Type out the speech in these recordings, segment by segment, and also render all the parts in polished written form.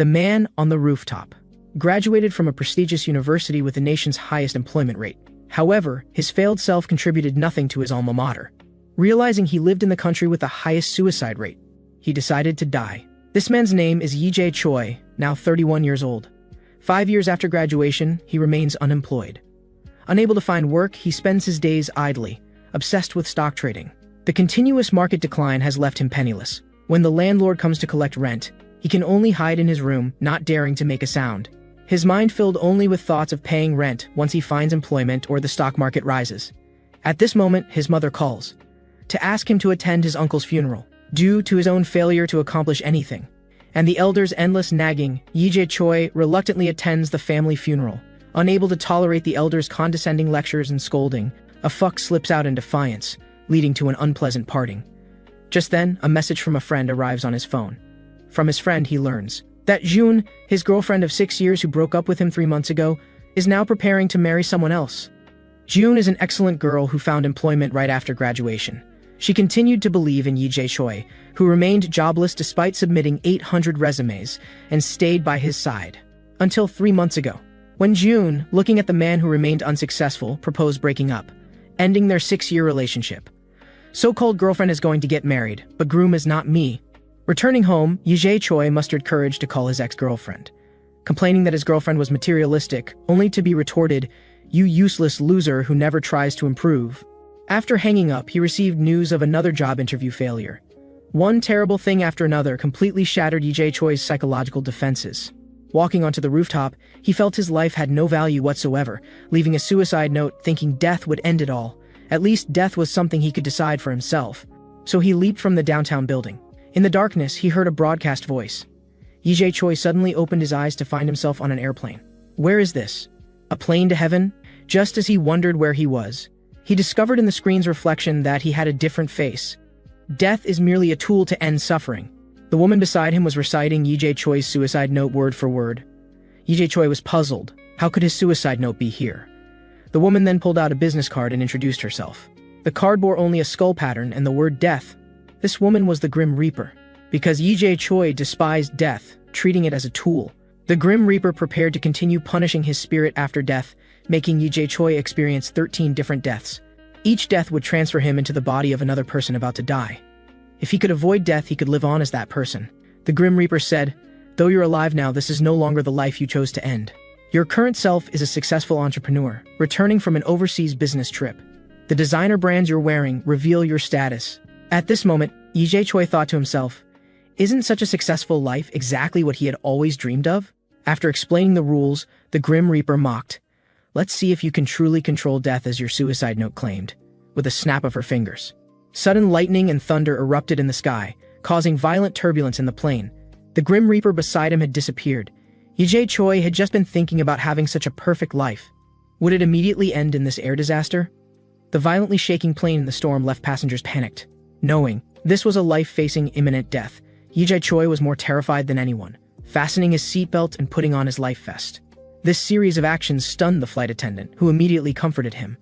The man on the rooftop. Graduated from a prestigious university with the nation's highest employment rate. However, his failed self contributed nothing to his alma mater. Realizing he lived in the country with the highest suicide rate, he decided to die. This man's name is Yi-Jae Choi, now 31 years old. 5 years after graduation, he remains unemployed. Unable to find work, he spends his days idly, obsessed with stock trading. The continuous market decline has left him penniless. When the landlord comes to collect rent, he can only hide in his room, not daring to make a sound. His mind filled only with thoughts of paying rent once he finds employment or the stock market rises. At this moment, his mother calls to ask him to attend his uncle's funeral. Due to his own failure to accomplish anything, and the elder's endless nagging, Yi-Jae Choi reluctantly attends the family funeral. Unable to tolerate the elder's condescending lectures and scolding, a fuck slips out in defiance, leading to an unpleasant parting. Just then, a message from a friend arrives on his phone. From his friend, he learns that June, his girlfriend of 6 years who broke up with him 3 months ago, is now preparing to marry someone else. June is an excellent girl who found employment right after graduation. She continued to believe in Yi-Jae Choi, who remained jobless despite submitting 800 resumes, and stayed by his side. Until 3 months ago, when June, looking at the man who remained unsuccessful, proposed breaking up, ending their 6-year relationship. So-called girlfriend is going to get married, but groom is not me. Returning home, Yi-Jae Choi mustered courage to call his ex-girlfriend, complaining that his girlfriend was materialistic, only to be retorted, "You useless loser who never tries to improve." After hanging up, he received news of another job interview failure. One terrible thing after another completely shattered Yi-Jae Choi's psychological defenses. Walking onto the rooftop, he felt his life had no value whatsoever, leaving a suicide note thinking death would end it all. At least death was something he could decide for himself. So he leaped from the downtown building. In the darkness, he heard a broadcast voice. Yi-Jae Choi suddenly opened his eyes to find himself on an airplane. Where is this? A plane to heaven? Just as he wondered where he was, he discovered in the screen's reflection that he had a different face. Death is merely a tool to end suffering. The woman beside him was reciting Yi-Jae Choi's suicide note word for word. Yi-Jae Choi was puzzled. How could his suicide note be here? The woman then pulled out a business card and introduced herself. The card bore only a skull pattern and the word death. This woman was the Grim Reaper. Because Yi-Jae Choi despised death, treating it as a tool, the Grim Reaper prepared to continue punishing his spirit after death, making Yi-Jae Choi experience 13 different deaths. Each death would transfer him into the body of another person about to die. If he could avoid death, he could live on as that person. The Grim Reaper said, "Though you're alive now, this is no longer the life you chose to end. Your current self is a successful entrepreneur, returning from an overseas business trip. The designer brands you're wearing reveal your status." At this moment, Yi-Jae Choi thought to himself, isn't such a successful life exactly what he had always dreamed of? After explaining the rules, the Grim Reaper mocked, "Let's see if you can truly control death as your suicide note claimed," with a snap of her fingers. Sudden lightning and thunder erupted in the sky, causing violent turbulence in the plane. The Grim Reaper beside him had disappeared. Yi-Jae Choi had just been thinking about having such a perfect life. Would it immediately end in this air disaster? The violently shaking plane in the storm left passengers panicked. Knowing this was a life facing imminent death, Yi-Jae Choi was more terrified than anyone, fastening his seatbelt and putting on his life vest. This series of actions stunned the flight attendant, who immediately comforted him.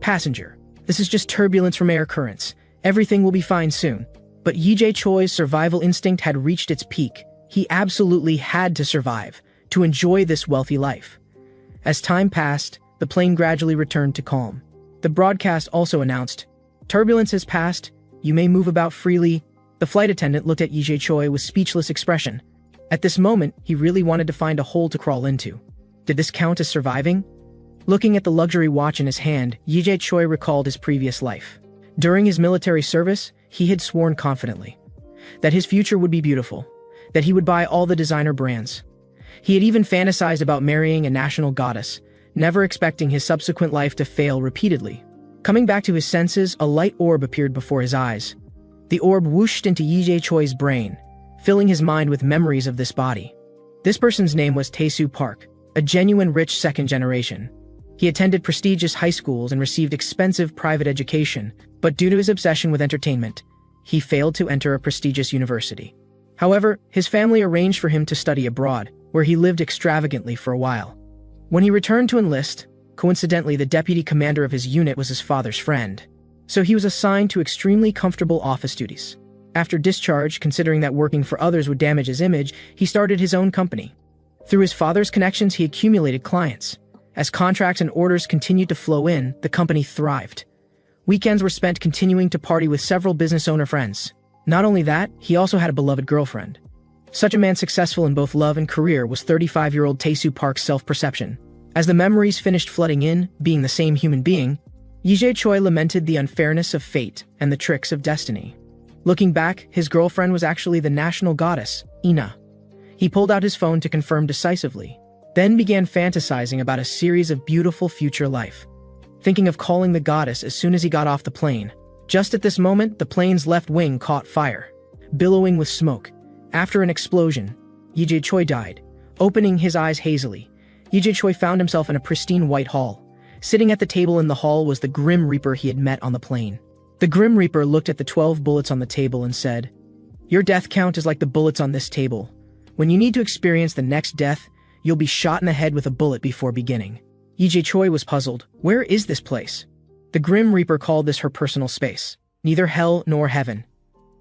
"Passenger, this is just turbulence from air currents. Everything will be fine soon." But Yi-Jae Choi's survival instinct had reached its peak. He absolutely had to survive, to enjoy this wealthy life. As time passed, the plane gradually returned to calm. The broadcast also announced, "Turbulence has passed, you may move about freely." The flight attendant looked at Yi-Jae Choi with speechless expression. At this moment, he really wanted to find a hole to crawl into. Did this count as surviving? Looking at the luxury watch in his hand, Yi-Jae Choi recalled his previous life. During his military service, he had sworn confidently that his future would be beautiful, that he would buy all the designer brands. He had even fantasized about marrying a national goddess, never expecting his subsequent life to fail repeatedly. Coming back to his senses, a light orb appeared before his eyes. The orb whooshed into Yi-Jae Choi's brain, filling his mind with memories of this body. This person's name was Tae-Soo Park, a genuine rich second generation. He attended prestigious high schools and received expensive private education, but due to his obsession with entertainment, he failed to enter a prestigious university. However, his family arranged for him to study abroad, where he lived extravagantly for a while. When he returned to enlist, coincidentally the deputy commander of his unit was his father's friend, so he was assigned to extremely comfortable office duties. After discharge, considering that working for others would damage his image, he started his own company. Through his father's connections, he accumulated clients. As contracts and orders continued to flow in, the company thrived. Weekends were spent continuing to party with several business owner friends. Not only that, he also had a beloved girlfriend. Such a man successful in both love and career was 35-year-old Tae-soo Park's self-perception. As the memories finished flooding in, being the same human being, Lee Jae-choi lamented the unfairness of fate and the tricks of destiny. Looking back, his girlfriend was actually the national goddess, Ina. He pulled out his phone to confirm decisively, then began fantasizing about a series of beautiful future life. Thinking of calling the goddess as soon as he got off the plane. Just at this moment, the plane's left wing caught fire, billowing with smoke. After an explosion, Lee Jae-choi died. Opening his eyes hazily, Lee Jae-choi found himself in a pristine white hall. Sitting at the table in the hall was the Grim Reaper he had met on the plane. The Grim Reaper looked at the 12 bullets on the table and said, "Your death count is like the bullets on this table. When you need to experience the next death, you'll be shot in the head with a bullet before beginning." Lee Jae-choi was puzzled. Where is this place? The Grim Reaper called this her personal space. Neither hell nor heaven.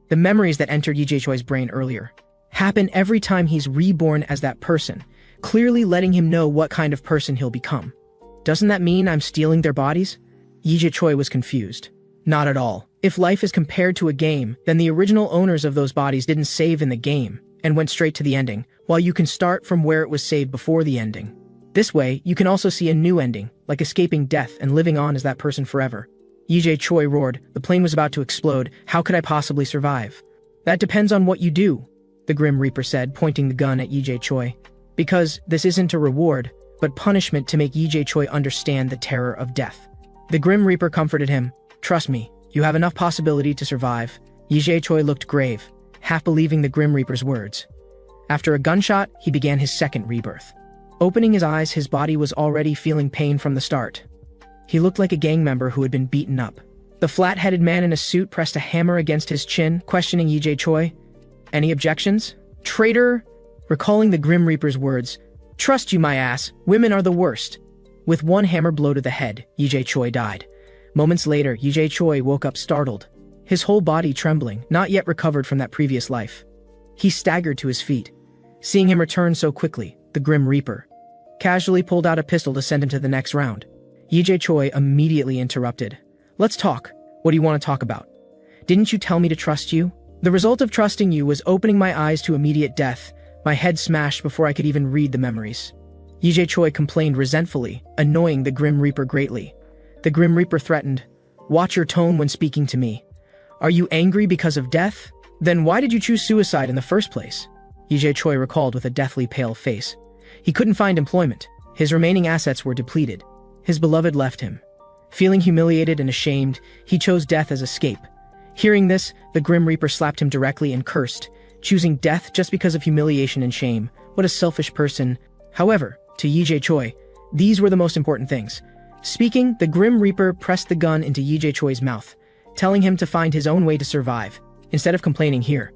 The memories that entered Lee Jae-choi's brain earlier happen every time he's reborn as that person, clearly letting him know what kind of person he'll become. Doesn't that mean I'm stealing their bodies? Lee Jae-choi was confused. Not at all. If life is compared to a game, then the original owners of those bodies didn't save in the game and went straight to the ending, while you can start from where it was saved before the ending. This way, you can also see a new ending, like escaping death and living on as that person forever. Lee Jae-choi roared. The plane was about to explode. How could I possibly survive? That depends on what you do, the Grim Reaper said, pointing the gun at Lee Jae-choi. Because this isn't a reward, but punishment to make Lee Jae-choi understand the terror of death. The Grim Reaper comforted him. Trust me, you have enough possibility to survive. Lee Jae-choi looked grave, half believing the Grim Reaper's words. After a gunshot, he began his second rebirth. Opening his eyes, his body was already feeling pain from the start. He looked like a gang member who had been beaten up. The flat-headed man in a suit pressed a hammer against his chin, questioning Lee Jae-choi. Any objections? Traitor? Recalling the Grim Reaper's words, "Trust you, my ass. Women are the worst." With one hammer blow to the head, Lee Jae-choi died. Moments later, Lee Jae-choi woke up startled, his whole body trembling, not yet recovered from that previous life. He staggered to his feet. Seeing him return so quickly, the Grim Reaper casually pulled out a pistol to send him to the next round. Lee Jae-choi immediately interrupted. "Let's talk. What do you want to talk about? Didn't you tell me to trust you? The result of trusting you was opening my eyes to immediate death, my head smashed before I could even read the memories." Lee Jae-choi complained resentfully, annoying the Grim Reaper greatly. The Grim Reaper threatened, "Watch your tone when speaking to me. Are you angry because of death? Then why did you choose suicide in the first place?" Lee Jae-choi recalled with a deathly pale face. He couldn't find employment. His remaining assets were depleted. His beloved left him. Feeling humiliated and ashamed, he chose death as escape. Hearing this, the Grim Reaper slapped him directly and cursed, choosing death just because of humiliation and shame. What a selfish person. However, to Lee Jae-choi, these were the most important things. Speaking, the Grim Reaper pressed the gun into Lee Jae-choi's mouth, telling him to find his own way to survive, instead of complaining here.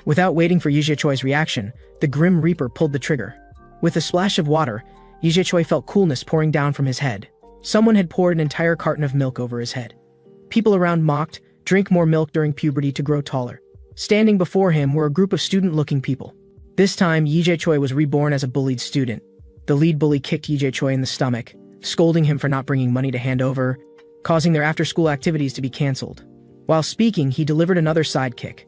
Without waiting for Lee Jae-choi's reaction, the Grim Reaper pulled the trigger. With a splash of water, Lee Jae-choi felt coolness pouring down from his head. Someone had poured an entire carton of milk over his head. People around mocked, "Drink more milk during puberty to grow taller." Standing before him were a group of student-looking people. This time, Lee Jae-choi was reborn as a bullied student. The lead bully kicked Lee Jae-choi in the stomach, scolding him for not bringing money to hand over, causing their after-school activities to be cancelled. While speaking, he delivered another sidekick.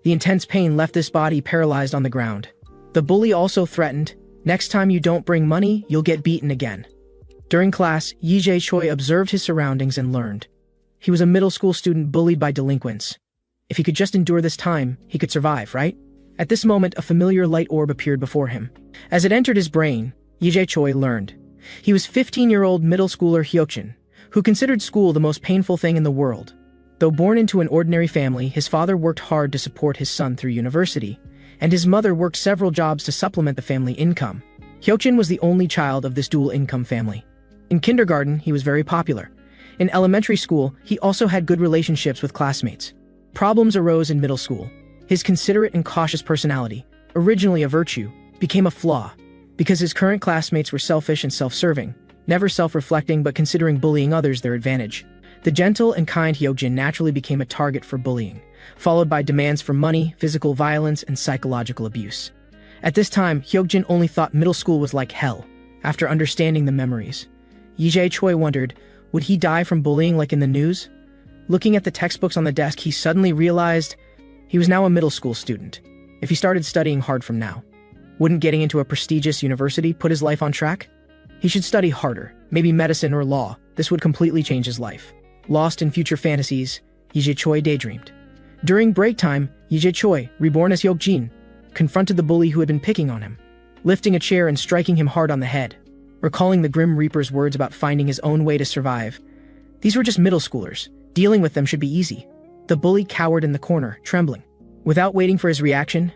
The intense pain left this body paralyzed on the ground. The bully also threatened, "Next time you don't bring money, you'll get beaten again." During class, Lee Jae-choi observed his surroundings and learned. He was a middle school student bullied by delinquents. If he could just endure this time, he could survive, right? At this moment, a familiar light orb appeared before him. As it entered his brain, Lee Jae-choi learned. He was 15-year-old middle schooler Hyokjin, who considered school the most painful thing in the world. Though born into an ordinary family, his father worked hard to support his son through university, and his mother worked several jobs to supplement the family income. Hyokjin was the only child of this dual-income family. In kindergarten, he was very popular. In elementary school, he also had good relationships with classmates. Problems arose in middle school. His considerate and cautious personality, originally a virtue, became a flaw, because his current classmates were selfish and self-serving, never self-reflecting but considering bullying others their advantage. The gentle and kind Hyokjin naturally became a target for bullying, followed by demands for money, physical violence, and psychological abuse. At this time, Hyokjin only thought middle school was like hell. After understanding the memories, Yi Choi wondered, would he die from bullying like in the news? Looking at the textbooks on the desk, he suddenly realized he was now a middle school student. If he started studying hard from now, wouldn't getting into a prestigious university put his life on track? He should study harder, maybe medicine or law. This would completely change his life. Lost in future fantasies, Yi Choi daydreamed. During break time, Yi Choi, reborn as Hyokjin, confronted the bully who had been picking on him, lifting a chair and striking him hard on the head. Recalling the Grim Reaper's words about finding his own way to survive, these were just middle schoolers. Dealing with them should be easy. The bully cowered in the corner, trembling. Without waiting for his reaction,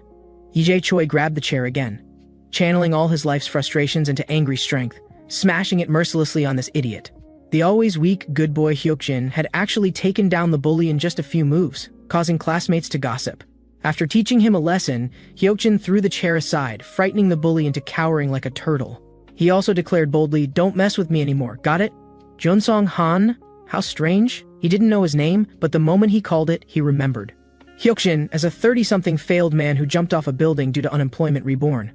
Yi Choi grabbed the chair again, channeling all his life's frustrations into angry strength, smashing it mercilessly on this idiot. The always weak, good boy Hyokjin had actually taken down the bully in just a few moves, causing classmates to gossip. After teaching him a lesson, Hyokjin threw the chair aside, frightening the bully into cowering like a turtle. He also declared boldly, "Don't mess with me anymore, got it?" Junsong Han? How strange. He didn't know his name, but the moment he called it, he remembered. Hyokjin, as a 30-something failed man who jumped off a building due to unemployment reborn,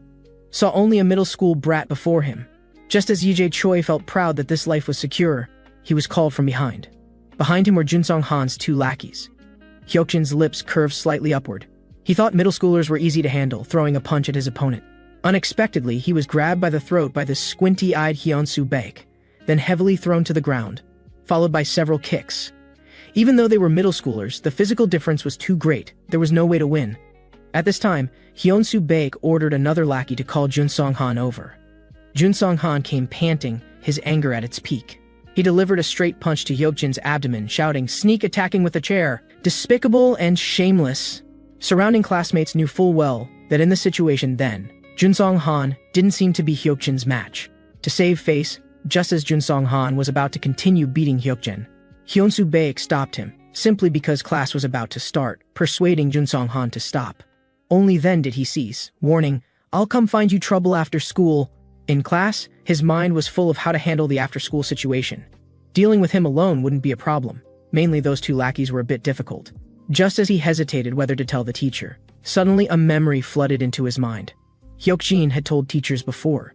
saw only a middle school brat before him. Just as Yi Choi felt proud that this life was secure, he was called from behind. Behind him were Junsong Han's two lackeys. Hyokjin's lips curved slightly upward. He thought middle schoolers were easy to handle, throwing a punch at his opponent. Unexpectedly, he was grabbed by the throat by the squinty-eyed Hyunsu Baek, then heavily thrown to the ground, followed by several kicks. Even though they were middle schoolers, the physical difference was too great. There was no way to win. At this time, Hyunsu Baek ordered another lackey to call Junsong Han over. Junsong Han came panting, his anger at its peak. He delivered a straight punch to Hyokjin's abdomen, shouting, "Sneak attacking with a chair! Despicable and shameless!" Surrounding classmates knew full well that in the situation then, Junsong Han didn't seem to be Hyokjin's match. To save face, just as Junsong Han was about to continue beating Hyokjin, Hyunsu Baek stopped him, simply because class was about to start, persuading Junsong Han to stop. Only then did he cease, warning, "I'll come find you trouble after school." In class, his mind was full of how to handle the after-school situation. Dealing with him alone wouldn't be a problem. Mainly those two lackeys were a bit difficult. Just as he hesitated whether to tell the teacher, suddenly a memory flooded into his mind. Hyokjin had told teachers before,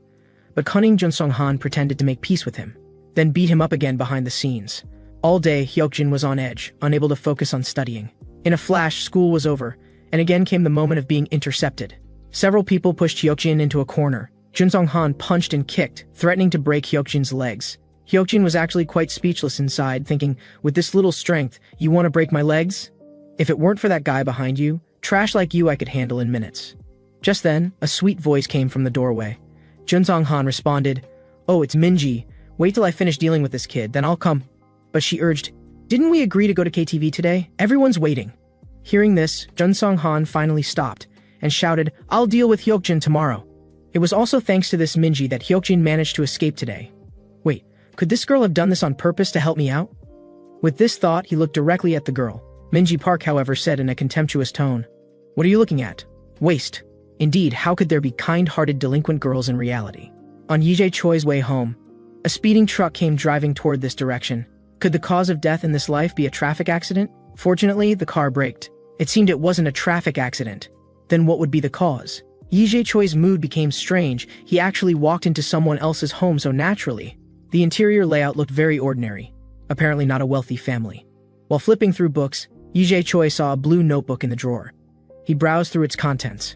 but cunning Junsong Han pretended to make peace with him, then beat him up again behind the scenes. All day, Hyokjin was on edge, unable to focus on studying. In a flash, school was over, and again came the moment of being intercepted. Several people pushed Hyokjin into a corner. Junsong Han punched and kicked, threatening to break Hyokjin's legs. Hyokjin was actually quite speechless inside, thinking, with this little strength, you want to break my legs? If it weren't for that guy behind you, trash like you I could handle in minutes. Just then, a sweet voice came from the doorway. Junsong Han responded, "Oh, it's Minji. Wait till I finish dealing with this kid, then I'll come." But she urged, "Didn't we agree to go to KTV today? Everyone's waiting." Hearing this, Junsong Han finally stopped and shouted, "I'll deal with Hyokjin tomorrow." It was also thanks to this Minji that Hyokjin managed to escape today. Wait, could this girl have done this on purpose to help me out? With this thought, he looked directly at the girl. Minji Park, however, said in a contemptuous tone, "What are you looking at? Waste." Indeed, how could there be kind-hearted delinquent girls in reality? On Yi Choi's way home, a speeding truck came driving toward this direction. Could the cause of death in this life be a traffic accident? Fortunately, the car braked. It seemed it wasn't a traffic accident. Then what would be the cause? Yi Choi's mood became strange. He actually walked into someone else's home so naturally. The interior layout looked very ordinary. Apparently not a wealthy family. While flipping through books, Yi Choi saw a blue notebook in the drawer. He browsed through its contents.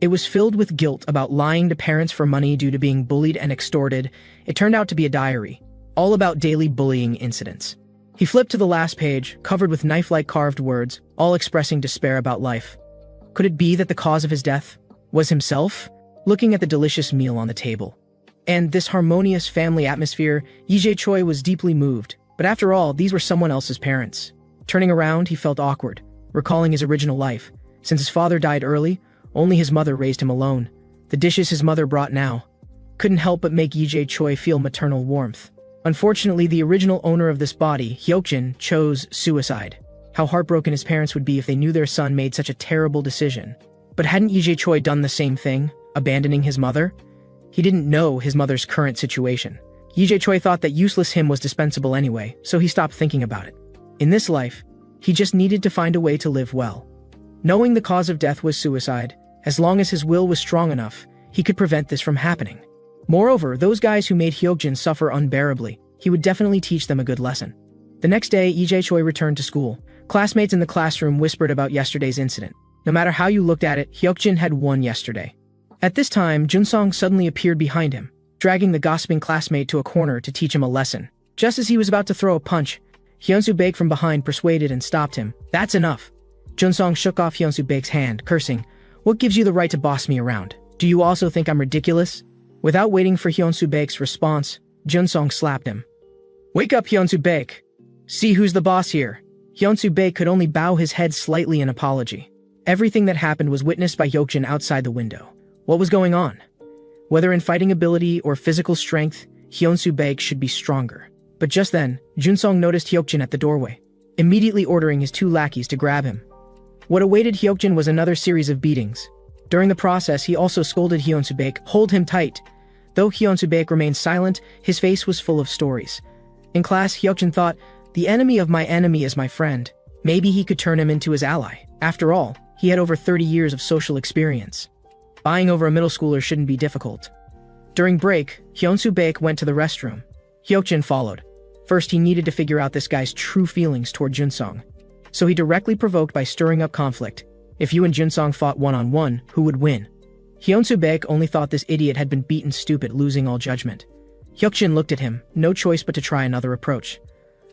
It was filled with guilt about lying to parents for money due to being bullied and extorted. It turned out to be a diary, all about daily bullying incidents. He flipped to the last page, covered with knife-like carved words, all expressing despair about life. Could it be that the cause of his death was himself? Looking at the delicious meal on the table and this harmonious family atmosphere, Yi Choi was deeply moved. But after all, these were someone else's parents. Turning around, he felt awkward, recalling his original life. Since his father died early, only his mother raised him alone. The dishes his mother brought now couldn't help but make Yi Choi feel maternal warmth. Unfortunately, the original owner of this body, Hyokjin, chose suicide. How heartbroken his parents would be if they knew their son made such a terrible decision. But hadn't Yi Choi done the same thing, abandoning his mother? He didn't know his mother's current situation. Yi Choi thought that useless him was dispensable anyway, so he stopped thinking about it. In this life, He just needed to find a way to live well. Knowing the cause of death was suicide, as long as his will was strong enough, he could prevent this from happening. Moreover, those guys who made Hyokjin suffer unbearably, he would definitely teach them a good lesson. The next day, Lee Jae-choi returned to school. Classmates in the classroom whispered about yesterday's incident. No matter how you looked at it, Hyokjin had won yesterday. At this time, Junsong suddenly appeared behind him, dragging the gossiping classmate to a corner to teach him a lesson. Just as he was about to throw a punch, Hyunsu Baek from behind persuaded and stopped him. "That's enough." Junsong shook off Hyunsu Baek's hand, cursing, "What gives you the right to boss me around? Do you also think I'm ridiculous?" Without waiting for Hyunsu Baek's response, Junsong slapped him. "Wake up, Hyunsu Baek. See who's the boss here." Hyunsu Baek could only bow his head slightly in apology. Everything that happened was witnessed by Hyokjin outside the window. What was going on? Whether in fighting ability or physical strength, Hyunsu Baek should be stronger. But just then, Junsong noticed Hyokjin at the doorway, immediately ordering his 2 lackeys to grab him. What awaited Hyokjin was another series of beatings. During the process, he also scolded Hyunsu Baek, "Hold him tight." Though Hyunsu Baek remained silent, his face was full of stories. In class, Hyokjin thought, "The enemy of my enemy is my friend. Maybe he could turn him into his ally." After all, he had over 30 years of social experience. Buying over a middle schooler shouldn't be difficult. During break, Hyunsu Baek went to the restroom. Hyokjin followed. First, he needed to figure out this guy's true feelings toward Junsong. So he directly provoked by stirring up conflict. If you and Junsong fought one-on-one, who would win? Hyunsu Baek only thought this idiot had been beaten stupid, losing all judgment. Hyokjin looked at him, no choice but to try another approach.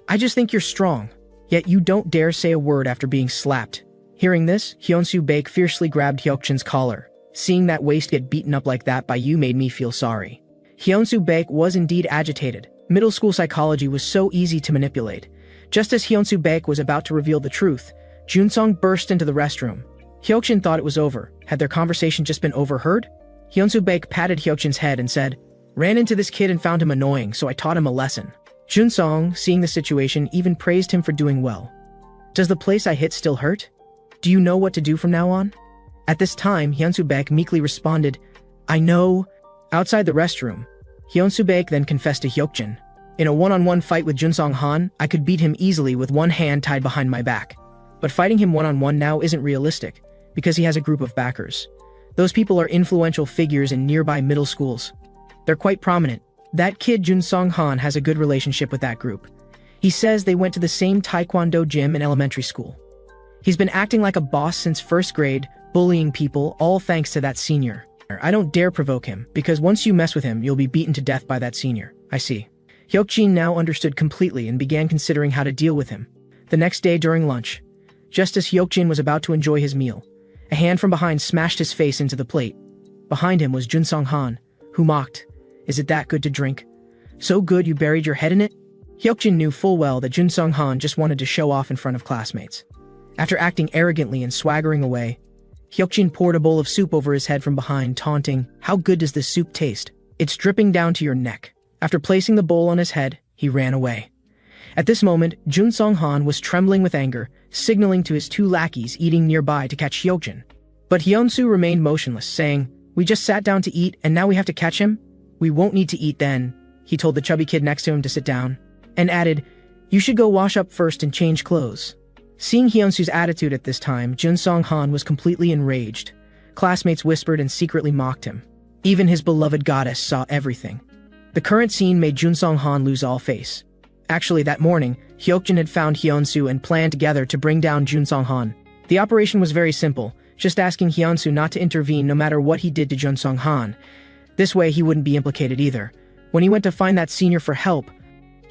"I just think you're strong, yet you don't dare say a word after being slapped." Hearing this, Hyunsu Baek fiercely grabbed Hyokjin's collar. "Seeing that waist get beaten up like that by you made me feel sorry." Hyunsu Baek was indeed agitated. Middle school psychology was so easy to manipulate. Just as Hyunsu Baek was about to reveal the truth, Junsong burst into the restroom. Hyokjin thought it was over. Had their conversation just been overheard? Hyunsu Baek patted Hyokjin's head and said, "Ran into this kid and found him annoying, so I taught him a lesson." Junsong, seeing the situation, even praised him for doing well. "Does the place I hit still hurt? Do you know what to do from now on?" At this time, Hyunsu Baek meekly responded, "I know." Outside the restroom, Hyunsu Baek then confessed to Hyokjin, "In a one-on-one fight with Junsong Han, I could beat him easily with one hand tied behind my back. But fighting him one-on-one now isn't realistic, because he has a group of backers. Those people are influential figures in nearby middle schools. They're quite prominent. That kid Junsong Han has a good relationship with that group. He says they went to the same taekwondo gym in elementary school. He's been acting like a boss since first grade, bullying people, all thanks to that senior. I don't dare provoke him, because once you mess with him, you'll be beaten to death by that senior." "I see." Hyokjin now understood completely and began considering how to deal with him. The next day during lunch, just as Hyokjin was about to enjoy his meal, a hand from behind smashed his face into the plate. Behind him was Junsong Han, who mocked, "Is it that good to drink? So good you buried your head in it?" Hyokjin knew full well that Junsong Han just wanted to show off in front of classmates. After acting arrogantly and swaggering away, Hyokjin poured a bowl of soup over his head from behind, taunting, "How good does this soup taste? It's dripping down to your neck." After placing the bowl on his head, he ran away. At this moment, Junsong Han was trembling with anger, signaling to his 2 lackeys eating nearby to catch Hyokjin. But Hyunsu remained motionless, saying, "We just sat down to eat and now we have to catch him? We won't need to eat then." He told the chubby kid next to him to sit down, and added, "You should go wash up first and change clothes." Seeing Hyunsu's attitude at this time, Junsong Han was completely enraged. Classmates whispered and secretly mocked him. Even his beloved goddess saw everything. The current scene made Junsong Han lose all face. Actually, that morning, Hyokjin had found Hyunsu and planned together to bring down Junsong Han. The operation was very simple, just asking Hyunsu not to intervene no matter what he did to Junsong Han. This way he wouldn't be implicated either. When he went to find that senior for help,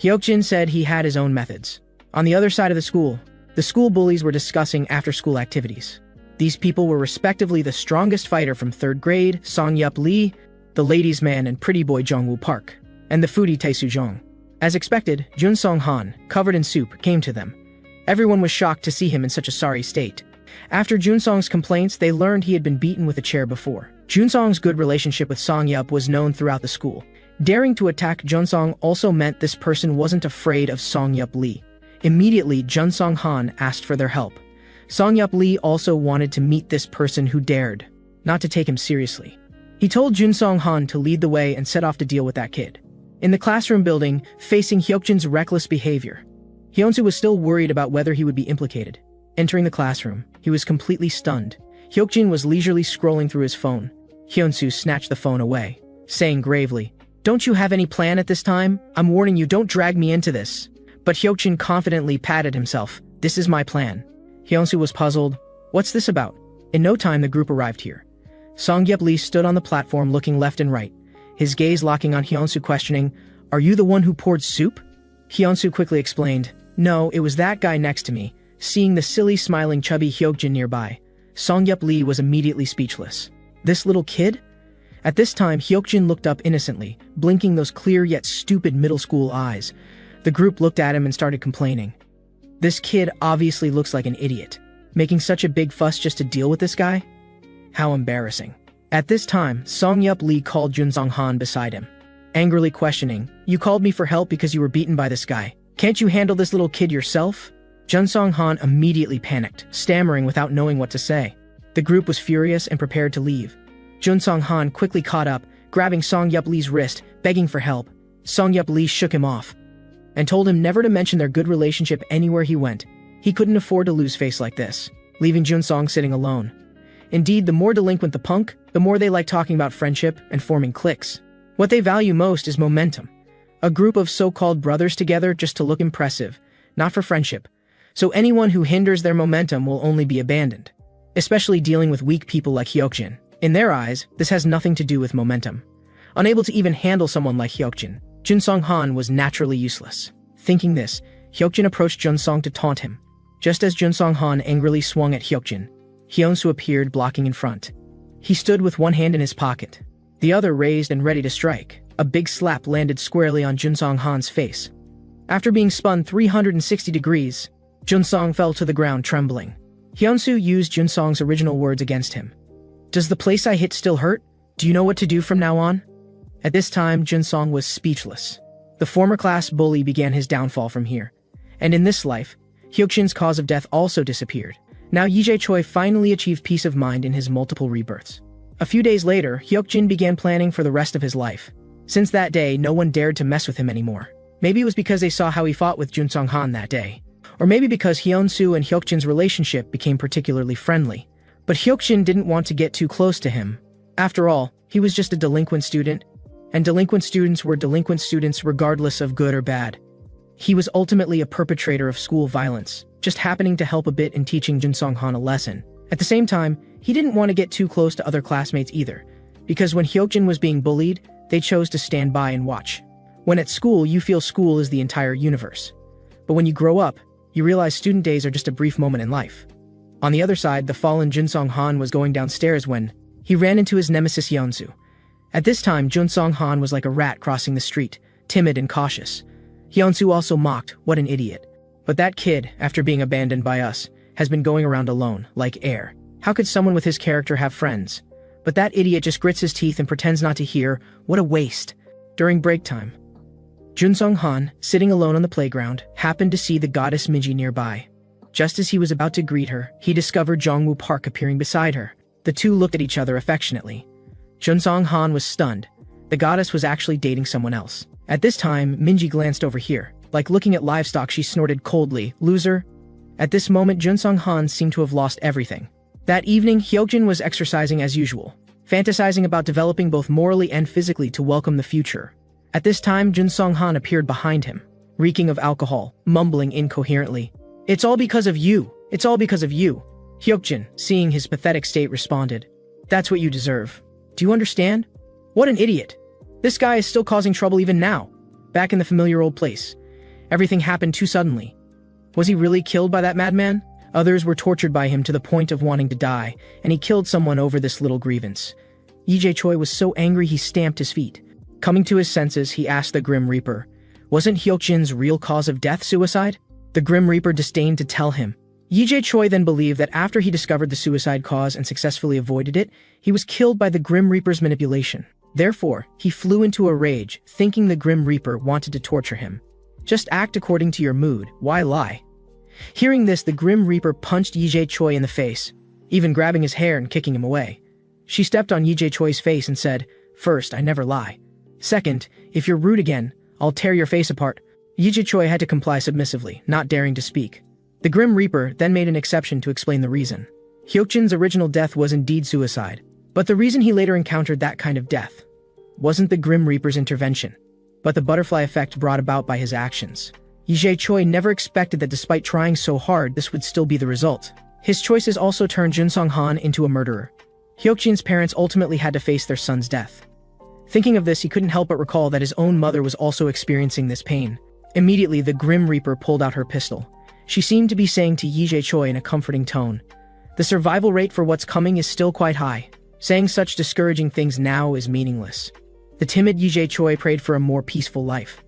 Hyokjin said he had his own methods. On the other side of the school bullies were discussing after-school activities. These people were respectively the strongest fighter from 3rd grade, Songyup Lee, the ladies' man and pretty boy Jongwoo Park, and the foodie Tae-soo Jong. As expected, Junsong Han, covered in soup, came to them. Everyone was shocked to see him in such a sorry state. After Junsong's complaints, they learned he had been beaten with a chair before. Junsong's good relationship with Songyup was known throughout the school. Daring to attack Junsong also meant this person wasn't afraid of Songyup Lee. Immediately, Junsong Han asked for their help. Songyup Lee also wanted to meet this person who dared not to take him seriously. He told Junsong Han to lead the way and set off to deal with that kid. In the classroom building, facing Hyokjin's reckless behavior, Hyunsu was still worried about whether he would be implicated. Entering the classroom, he was completely stunned. Hyokjin was leisurely scrolling through his phone. Hyunsu snatched the phone away, saying gravely, "Don't you have any plan at this time? I'm warning you, don't drag me into this." But Hyokjin confidently patted himself. "This is my plan." Hyunsu was puzzled. What's this about? In no time, the group arrived here. Songyup Lee stood on the platform looking left and right, his gaze locking on Hyunsu, questioning, "Are you the one who poured soup?" Hyunsu quickly explained, "No, it was that guy next to me." Seeing the silly, smiling, chubby Hyokjin nearby, Songyup Lee was immediately speechless. This little kid? At this time, Hyokjin looked up innocently, blinking those clear yet stupid middle school eyes. The group looked at him and started complaining. This kid obviously looks like an idiot. Making such a big fuss just to deal with this guy? How embarrassing. At this time, Songyup Lee called Junsong Han beside him, angrily questioning, "You called me for help because you were beaten by this guy. Can't you handle this little kid yourself?" Junsong Han immediately panicked, stammering without knowing what to say. The group was furious and prepared to leave. Junsong Han quickly caught up, grabbing Songyup Lee's wrist, begging for help. Songyup Lee shook him off and told him never to mention their good relationship anywhere he went. He couldn't afford to lose face like this, leaving Junsong sitting alone. Indeed, the more delinquent the punk, the more they like talking about friendship and forming cliques. What they value most is momentum. A group of so-called brothers together just to look impressive, not for friendship. So anyone who hinders their momentum will only be abandoned. Especially dealing with weak people like Hyokjin. In their eyes, this has nothing to do with momentum. Unable to even handle someone like Hyokjin, Junsong Han was naturally useless. Thinking this, Hyokjin approached Junsong to taunt him. Just as Junsong Han angrily swung at Hyokjin, Hyunsu appeared, blocking in front. He stood with one hand in his pocket, the other raised and ready to strike. A big slap landed squarely on Junsong Han's face. After being spun 360 degrees, Junsong fell to the ground trembling. Hyunsu used Junsong's original words against him. "Does the place I hit still hurt? Do you know what to do from now on?" At this time, Junsong was speechless. The former class bully began his downfall from here. And in this life, Hyokjin's cause of death also disappeared. Now Yije Choi finally achieved peace of mind in his multiple rebirths. A few days later, Hyokjin began planning for the rest of his life. Since that day, no one dared to mess with him anymore. Maybe it was because they saw how he fought with Junsong Han that day. Or maybe because Hyunsu and Hyokjin's relationship became particularly friendly. But Hyokjin didn't want to get too close to him. After all, he was just a delinquent student, and delinquent students were delinquent students regardless of good or bad. He was ultimately a perpetrator of school violence, just happening to help a bit in teaching Junsong Han a lesson. At the same time, he didn't want to get too close to other classmates either, because when Hyokjin was being bullied, they chose to stand by and watch. When at school, you feel school is the entire universe. But when you grow up, you realize student days are just a brief moment in life. On the other side, the fallen Junsong Han was going downstairs when he ran into his nemesis Hyunsu. At this time, Junsong Han was like a rat crossing the street, timid and cautious. Hyunsu also mocked, "What an idiot. But that kid, after being abandoned by us, has been going around alone, like air. How could someone with his character have friends? But that idiot just grits his teeth and pretends not to hear. What a waste." During break time, Junsong Han, sitting alone on the playground, happened to see the goddess Minji nearby. Just as he was about to greet her, he discovered Jongwoo Park appearing beside her. The two looked at each other affectionately. Junsong Han was stunned. The goddess was actually dating someone else. At this time, Minji glanced over here. Like looking at livestock, she snorted coldly, "Loser." At this moment, Junsong Han seemed to have lost everything. That evening, Hyokjin was exercising as usual, fantasizing about developing both morally and physically to welcome the future. At this time, Junsong Han appeared behind him, reeking of alcohol, mumbling incoherently, "It's all because of you. It's all because of you." Hyokjin, seeing his pathetic state, responded, "That's what you deserve. Do you understand? What an idiot. This guy is still causing trouble even now. Back in the familiar old place. Everything happened too suddenly. Was he really killed by that madman? Others were tortured by him to the point of wanting to die, and he killed someone over this little grievance." Yije Choi was so angry he stamped his feet. Coming to his senses, he asked the Grim Reaper, "Wasn't Hyokjin's real cause of death suicide?" The Grim Reaper disdained to tell him. Yije Choi then believed that after he discovered the suicide cause and successfully avoided it, he was killed by the Grim Reaper's manipulation. Therefore, he flew into a rage, thinking the Grim Reaper wanted to torture him. "Just act according to your mood, why lie?" Hearing this, the Grim Reaper punched Yije Choi in the face, even grabbing his hair and kicking him away. She stepped on Yije Choi's face and said, "First, I never lie. Second, if you're rude again, I'll tear your face apart." Yi Choi had to comply submissively, not daring to speak. The Grim Reaper then made an exception to explain the reason. Hyokjin's original death was indeed suicide, but the reason he later encountered that kind of death wasn't the Grim Reaper's intervention, but the butterfly effect brought about by his actions. Yi Choi never expected that despite trying so hard, this would still be the result. His choices also turned Jun Song-han into a murderer. Hyokjin's parents ultimately had to face their son's death. Thinking of this, he couldn't help but recall that his own mother was also experiencing this pain. Immediately, the Grim Reaper pulled out her pistol. She seemed to be saying to Yi Choi in a comforting tone, "The survival rate for what's coming is still quite high. Saying such discouraging things now is meaningless." The timid Yi Choi prayed for a more peaceful life.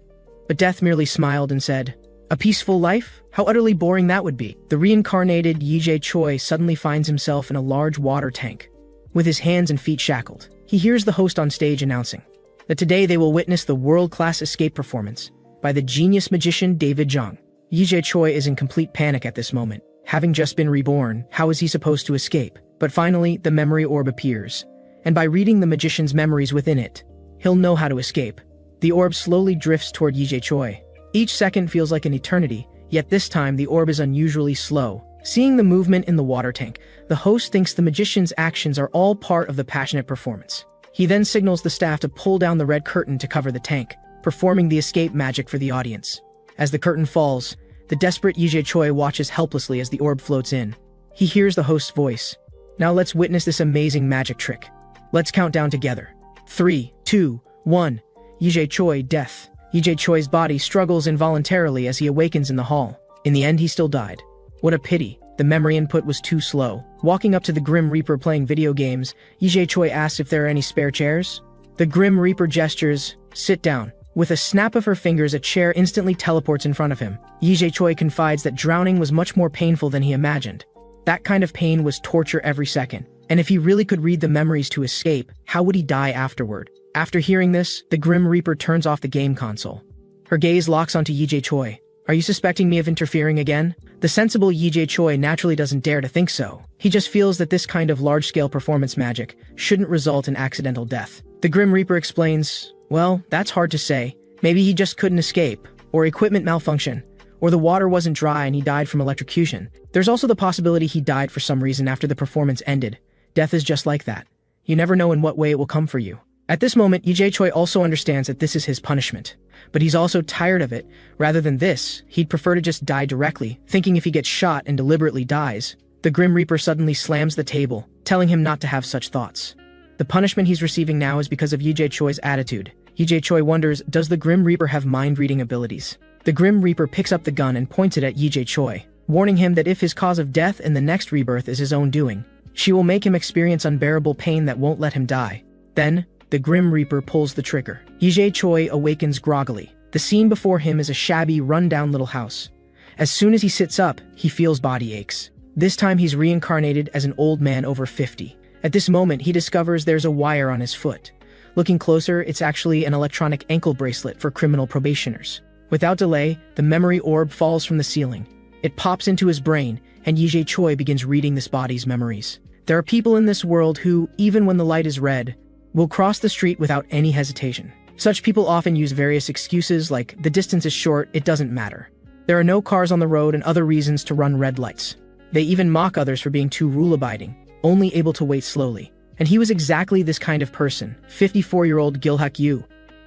But death merely smiled and said, "A peaceful life? How utterly boring that would be." The reincarnated Yi Choi suddenly finds himself in a large water tank. With his hands and feet shackled, he hears the host on stage announcing that today they will witness the world-class escape performance by the genius magician David Zhang. Yi Choi is in complete panic at this moment. Having just been reborn, how is he supposed to escape? But finally, the memory orb appears, and by reading the magician's memories within it, he'll know how to escape. The orb slowly drifts toward Yi Choi. Each second feels like an eternity, yet this time the orb is unusually slow. Seeing the movement in the water tank, the host thinks the magician's actions are all part of the passionate performance. He then signals the staff to pull down the red curtain to cover the tank, performing the escape magic for the audience. As the curtain falls, the desperate Yi Choi watches helplessly as the orb floats in. He hears the host's voice. "Now let's witness this amazing magic trick. Let's count down together. 3, 2, 1. Yi Choi, death." Yi Choi's body struggles involuntarily as he awakens in the hall. In the end, he still died. What a pity. The memory input was too slow. Walking up to the Grim Reaper playing video games, Yi Choi asks if there are any spare chairs. The Grim Reaper gestures, "Sit down." With a snap of her fingers, a chair instantly teleports in front of him. Yi Choi confides that drowning was much more painful than he imagined. That kind of pain was torture every second. And if he really could read the memories to escape, how would he die afterward? After hearing this, the Grim Reaper turns off the game console. Her gaze locks onto Yi Choi. "Are you suspecting me of interfering again?" The sensible Yi Choi naturally doesn't dare to think so. He just feels that this kind of large-scale performance magic shouldn't result in accidental death. The Grim Reaper explains, "Well, that's hard to say. Maybe he just couldn't escape, or equipment malfunction, or the water wasn't dry and he died from electrocution. There's also the possibility he died for some reason after the performance ended. Death is just like that. You never know in what way it will come for you." At this moment, Yi Choi also understands that this is his punishment. But he's also tired of it. Rather than this, he'd prefer to just die directly, thinking if he gets shot and deliberately dies. The Grim Reaper suddenly slams the table, telling him not to have such thoughts. The punishment he's receiving now is because of Yi Choi's attitude. Yi Choi wonders, does the Grim Reaper have mind-reading abilities? The Grim Reaper picks up the gun and points it at Yi Choi, warning him that if his cause of death in the next rebirth is his own doing, she will make him experience unbearable pain that won't let him die. Then, the Grim Reaper pulls the trigger. Yi Choi awakens groggily. The scene before him is a shabby, run-down little house. As soon as he sits up, he feels body aches. This time he's reincarnated as an old man over 50. At this moment, he discovers there's a wire on his foot. Looking closer, it's actually an electronic ankle bracelet for criminal probationers. Without delay, the memory orb falls from the ceiling. It pops into his brain, and Yi Choi begins reading this body's memories. There are people in this world who, even when the light is red, will cross the street without any hesitation. Such people often use various excuses like, the distance is short, it doesn't matter. There are no cars on the road and other reasons to run red lights. They even mock others for being too rule-abiding, only able to wait slowly. And he was exactly this kind of person, 54-year-old Gil-hak Yu.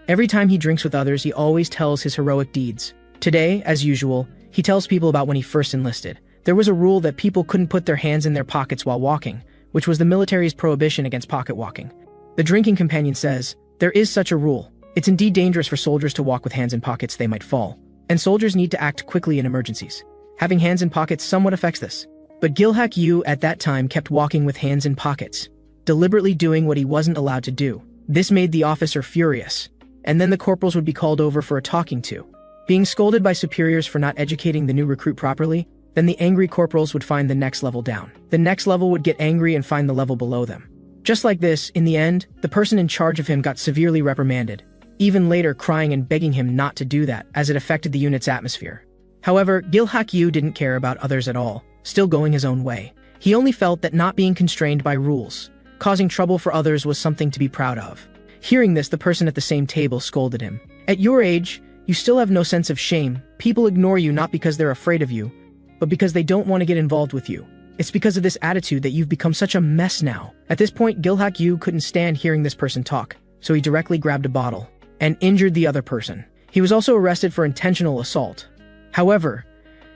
Every time he drinks with others, he always tells his heroic deeds. Today, as usual, he tells people about when he first enlisted. There was a rule that people couldn't put their hands in their pockets while walking, which was the military's prohibition against pocket walking. The drinking companion says, there is such a rule. It's indeed dangerous for soldiers to walk with hands in pockets, they might fall. And soldiers need to act quickly in emergencies. Having hands in pockets somewhat affects this. But Gil-hak Yu at that time kept walking with hands in pockets, deliberately doing what he wasn't allowed to do. This made the officer furious, and then the corporals would be called over for a talking to. Being scolded by superiors for not educating the new recruit properly, then the angry corporals would find the next level down. The next level would get angry and find the level below them. Just like this, in the end, the person in charge of him got severely reprimanded, even later crying and begging him not to do that, as it affected the unit's atmosphere. However, Gil-hak Yu didn't care about others at all, still going his own way. He only felt that not being constrained by rules, causing trouble for others was something to be proud of. Hearing this, the person at the same table scolded him. At your age, You still have no sense of shame. People ignore you not because they're afraid of you, but because they don't want to get involved with you. It's because of this attitude that you've become such a mess now. At this point, Gilhak Yu couldn't stand hearing this person talk, so he directly grabbed a bottle and injured the other person. He was also arrested for intentional assault. However,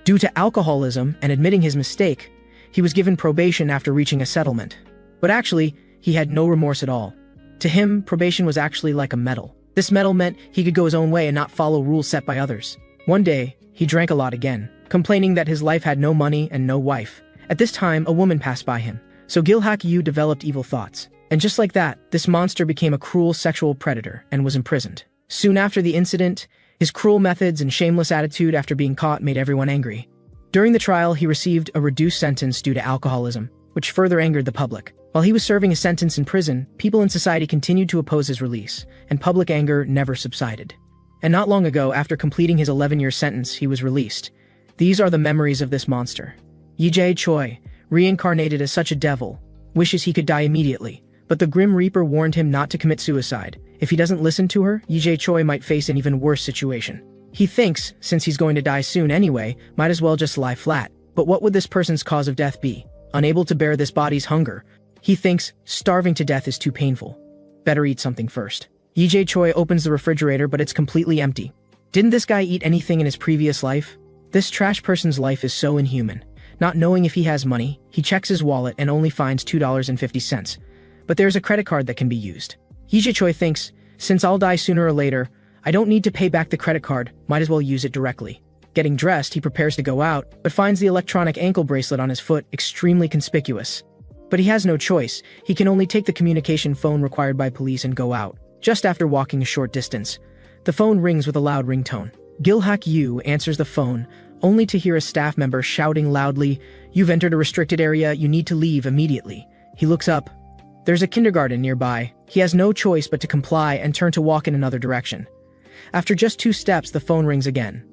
due to alcoholism and admitting his mistake, he was given probation after reaching a settlement. But actually, he had no remorse at all. To him, probation was actually like a medal. This medal meant he could go his own way and not follow rules set by others. One day, he drank a lot again, complaining that his life had no money and no wife. At this time, a woman passed by him. So Gilhak Yu developed evil thoughts. And just like that, this monster became a cruel sexual predator and was imprisoned. Soon after the incident, his cruel methods and shameless attitude after being caught made everyone angry. During the trial, he received a reduced sentence due to alcoholism, which further angered the public. While he was serving a sentence in prison, people in society continued to oppose his release, and public anger never subsided. And not long ago, after completing his 11-year sentence, he was released. These are the memories of this monster. Yi-Jae Choi, reincarnated as such a devil, wishes he could die immediately, but the Grim Reaper warned him not to commit suicide. If he doesn't listen to her, Yi-Jae Choi might face an even worse situation. He thinks, since he's going to die soon anyway, might as well just lie flat. But what would this person's cause of death be? Unable to bear this body's hunger, he thinks starving to death is too painful. Better eat something first. Yi-Jae Choi opens the refrigerator, but it's completely empty. Didn't this guy eat anything in his previous life? This trash person's life is so inhuman. Not knowing if he has money, he checks his wallet and only finds $2.50. But there's a credit card that can be used. Yi-Jae Choi thinks, since I'll die sooner or later, I don't need to pay back the credit card, might as well use it directly. Getting dressed, he prepares to go out, but finds the electronic ankle bracelet on his foot extremely conspicuous. But he has no choice. He can only take the communication phone required by police and go out. Just after walking a short distance, the phone rings with a loud ringtone. Gilhak Yu answers the phone, only to hear a staff member shouting loudly, "You've entered a restricted area, you need to leave immediately." He looks up. There's a kindergarten nearby. He has no choice but to comply and turn to walk in another direction. After just 2 steps, the phone rings again.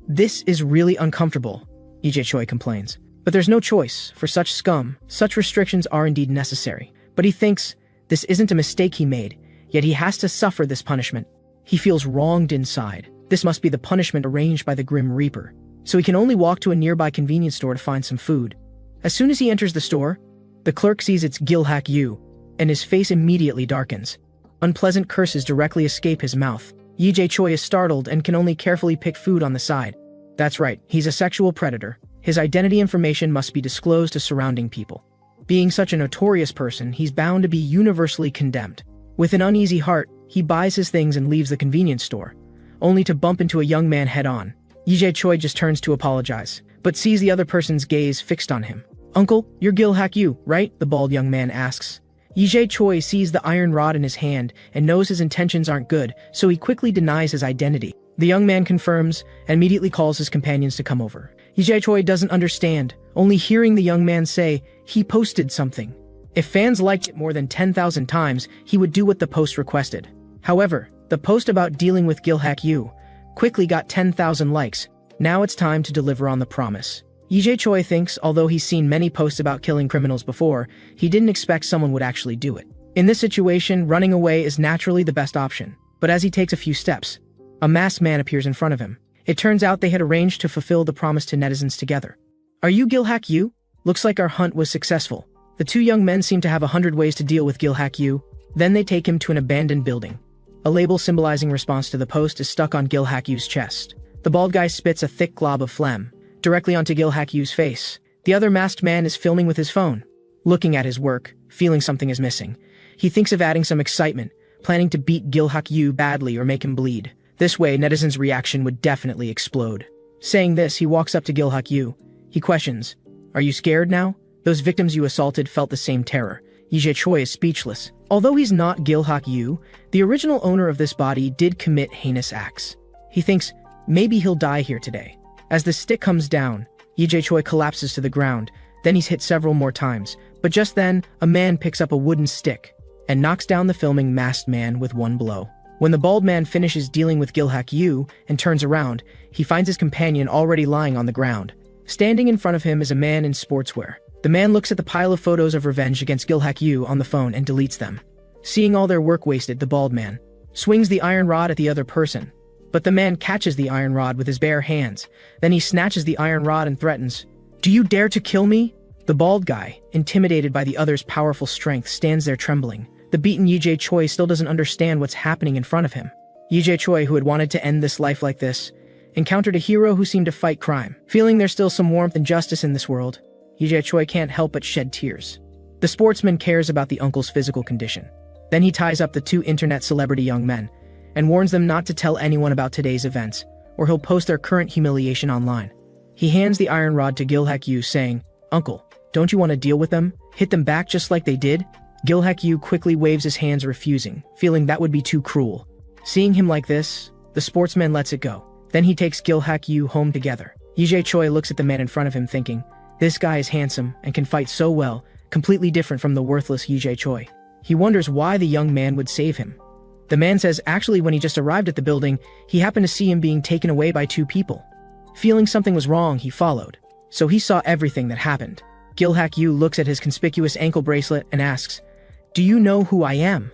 This is really uncomfortable, Yi-Jae Choi complains. But there's no choice. For such scum, such restrictions are indeed necessary. But he thinks this isn't a mistake he made, yet he has to suffer this punishment. He feels wronged inside. This must be the punishment arranged by the Grim Reaper. So he can only walk to a nearby convenience store to find some food. As soon as he enters the store, the clerk sees it's Gilhak Yu, and his face immediately darkens. Unpleasant curses directly escape his mouth. Yi-Jae Choi is startled and can only carefully pick food on the side. That's right, he's a sexual predator. His identity information must be disclosed to surrounding people. Being such a notorious person, he's bound to be universally condemned. With an uneasy heart, he buys his things and leaves the convenience store, only to bump into a young man head-on. Yi-Jae Choi just turns to apologize, but sees the other person's gaze fixed on him. "Uncle, you're Gilhak Yu, right?" the bald young man asks. Yi-Jae Choi sees the iron rod in his hand and knows his intentions aren't good, so he quickly denies his identity. The young man confirms and immediately calls his companions to come over. Yi-Jae Choi doesn't understand, only hearing the young man say, he posted something. If fans liked it more than 10,000 times, he would do what the post requested. However, the post about dealing with Gilhak Yu quickly got 10,000 likes. Now it's time to deliver on the promise. Yi-Jae Choi thinks, although he's seen many posts about killing criminals before, he didn't expect someone would actually do it. In this situation, running away is naturally the best option. But as he takes a few steps, a masked man appears in front of him. It turns out they had arranged to fulfill the promise to netizens together. "Are you Gilhak Yu? Looks like our hunt was successful." The 2 young men seem to have 100 ways to deal with Gilhak Yu. Then they take him to an abandoned building. A label symbolizing response to the post is stuck on Gilhak Yu's chest. The bald guy spits a thick glob of phlegm directly onto Gilhak Yu's face. The other masked man is filming with his phone. Looking at his work, feeling something is missing. He thinks of adding some excitement, planning to beat Gilhak Yu badly or make him bleed. This way, netizens' reaction would definitely explode. Saying this, he walks up to Gilhak Yu. He questions, "Are you scared now?" Those victims you assaulted felt the same terror. Yi-Jae Choi is speechless. Although he's not Gilhak Yu, the original owner of this body did commit heinous acts. He thinks, maybe he'll die here today. As the stick comes down, Yi-Jae Choi collapses to the ground. Then he's hit several more times. But just then, a man picks up a wooden stick and knocks down the filming masked man with one blow. When the bald man finishes dealing with Gilhak Yu and turns around, he finds his companion already lying on the ground. Standing in front of him is a man in sportswear. The man looks at the pile of photos of revenge against Gilhak Yu on the phone and deletes them. Seeing all their work wasted, the bald man swings the iron rod at the other person. But the man catches the iron rod with his bare hands. Then he snatches the iron rod and threatens, "Do you dare to kill me?" The bald guy, intimidated by the other's powerful strength, stands there trembling. The beaten Yi Choi still doesn't understand what's happening in front of him. Yi Choi, who had wanted to end this life like this, encountered a hero who seemed to fight crime. Feeling there's still some warmth and justice in this world, Yi Choi can't help but shed tears. The sportsman cares about the uncle's physical condition. Then he ties up the two internet celebrity young men and warns them not to tell anyone about today's events, or he'll post their current humiliation online. He hands the iron rod to Gil-hak-yu, saying, "Uncle, don't you want to deal with them? Hit them back just like they did?" Gil-hak-yu quickly waves his hands, refusing, feeling that would be too cruel. Seeing him like this, the sportsman lets it go. Then he takes Gil-hak-yu home together. Yi Choi looks at the man in front of him, thinking, this guy is handsome and can fight so well, completely different from the worthless Yi Choi. He wonders why the young man would save him. The man says actually when he just arrived at the building, he happened to see him being taken away by two people. Feeling something was wrong, he followed. So he saw everything that happened. Gil-hak-yu looks at his conspicuous ankle bracelet and asks, "Do you know who I am?"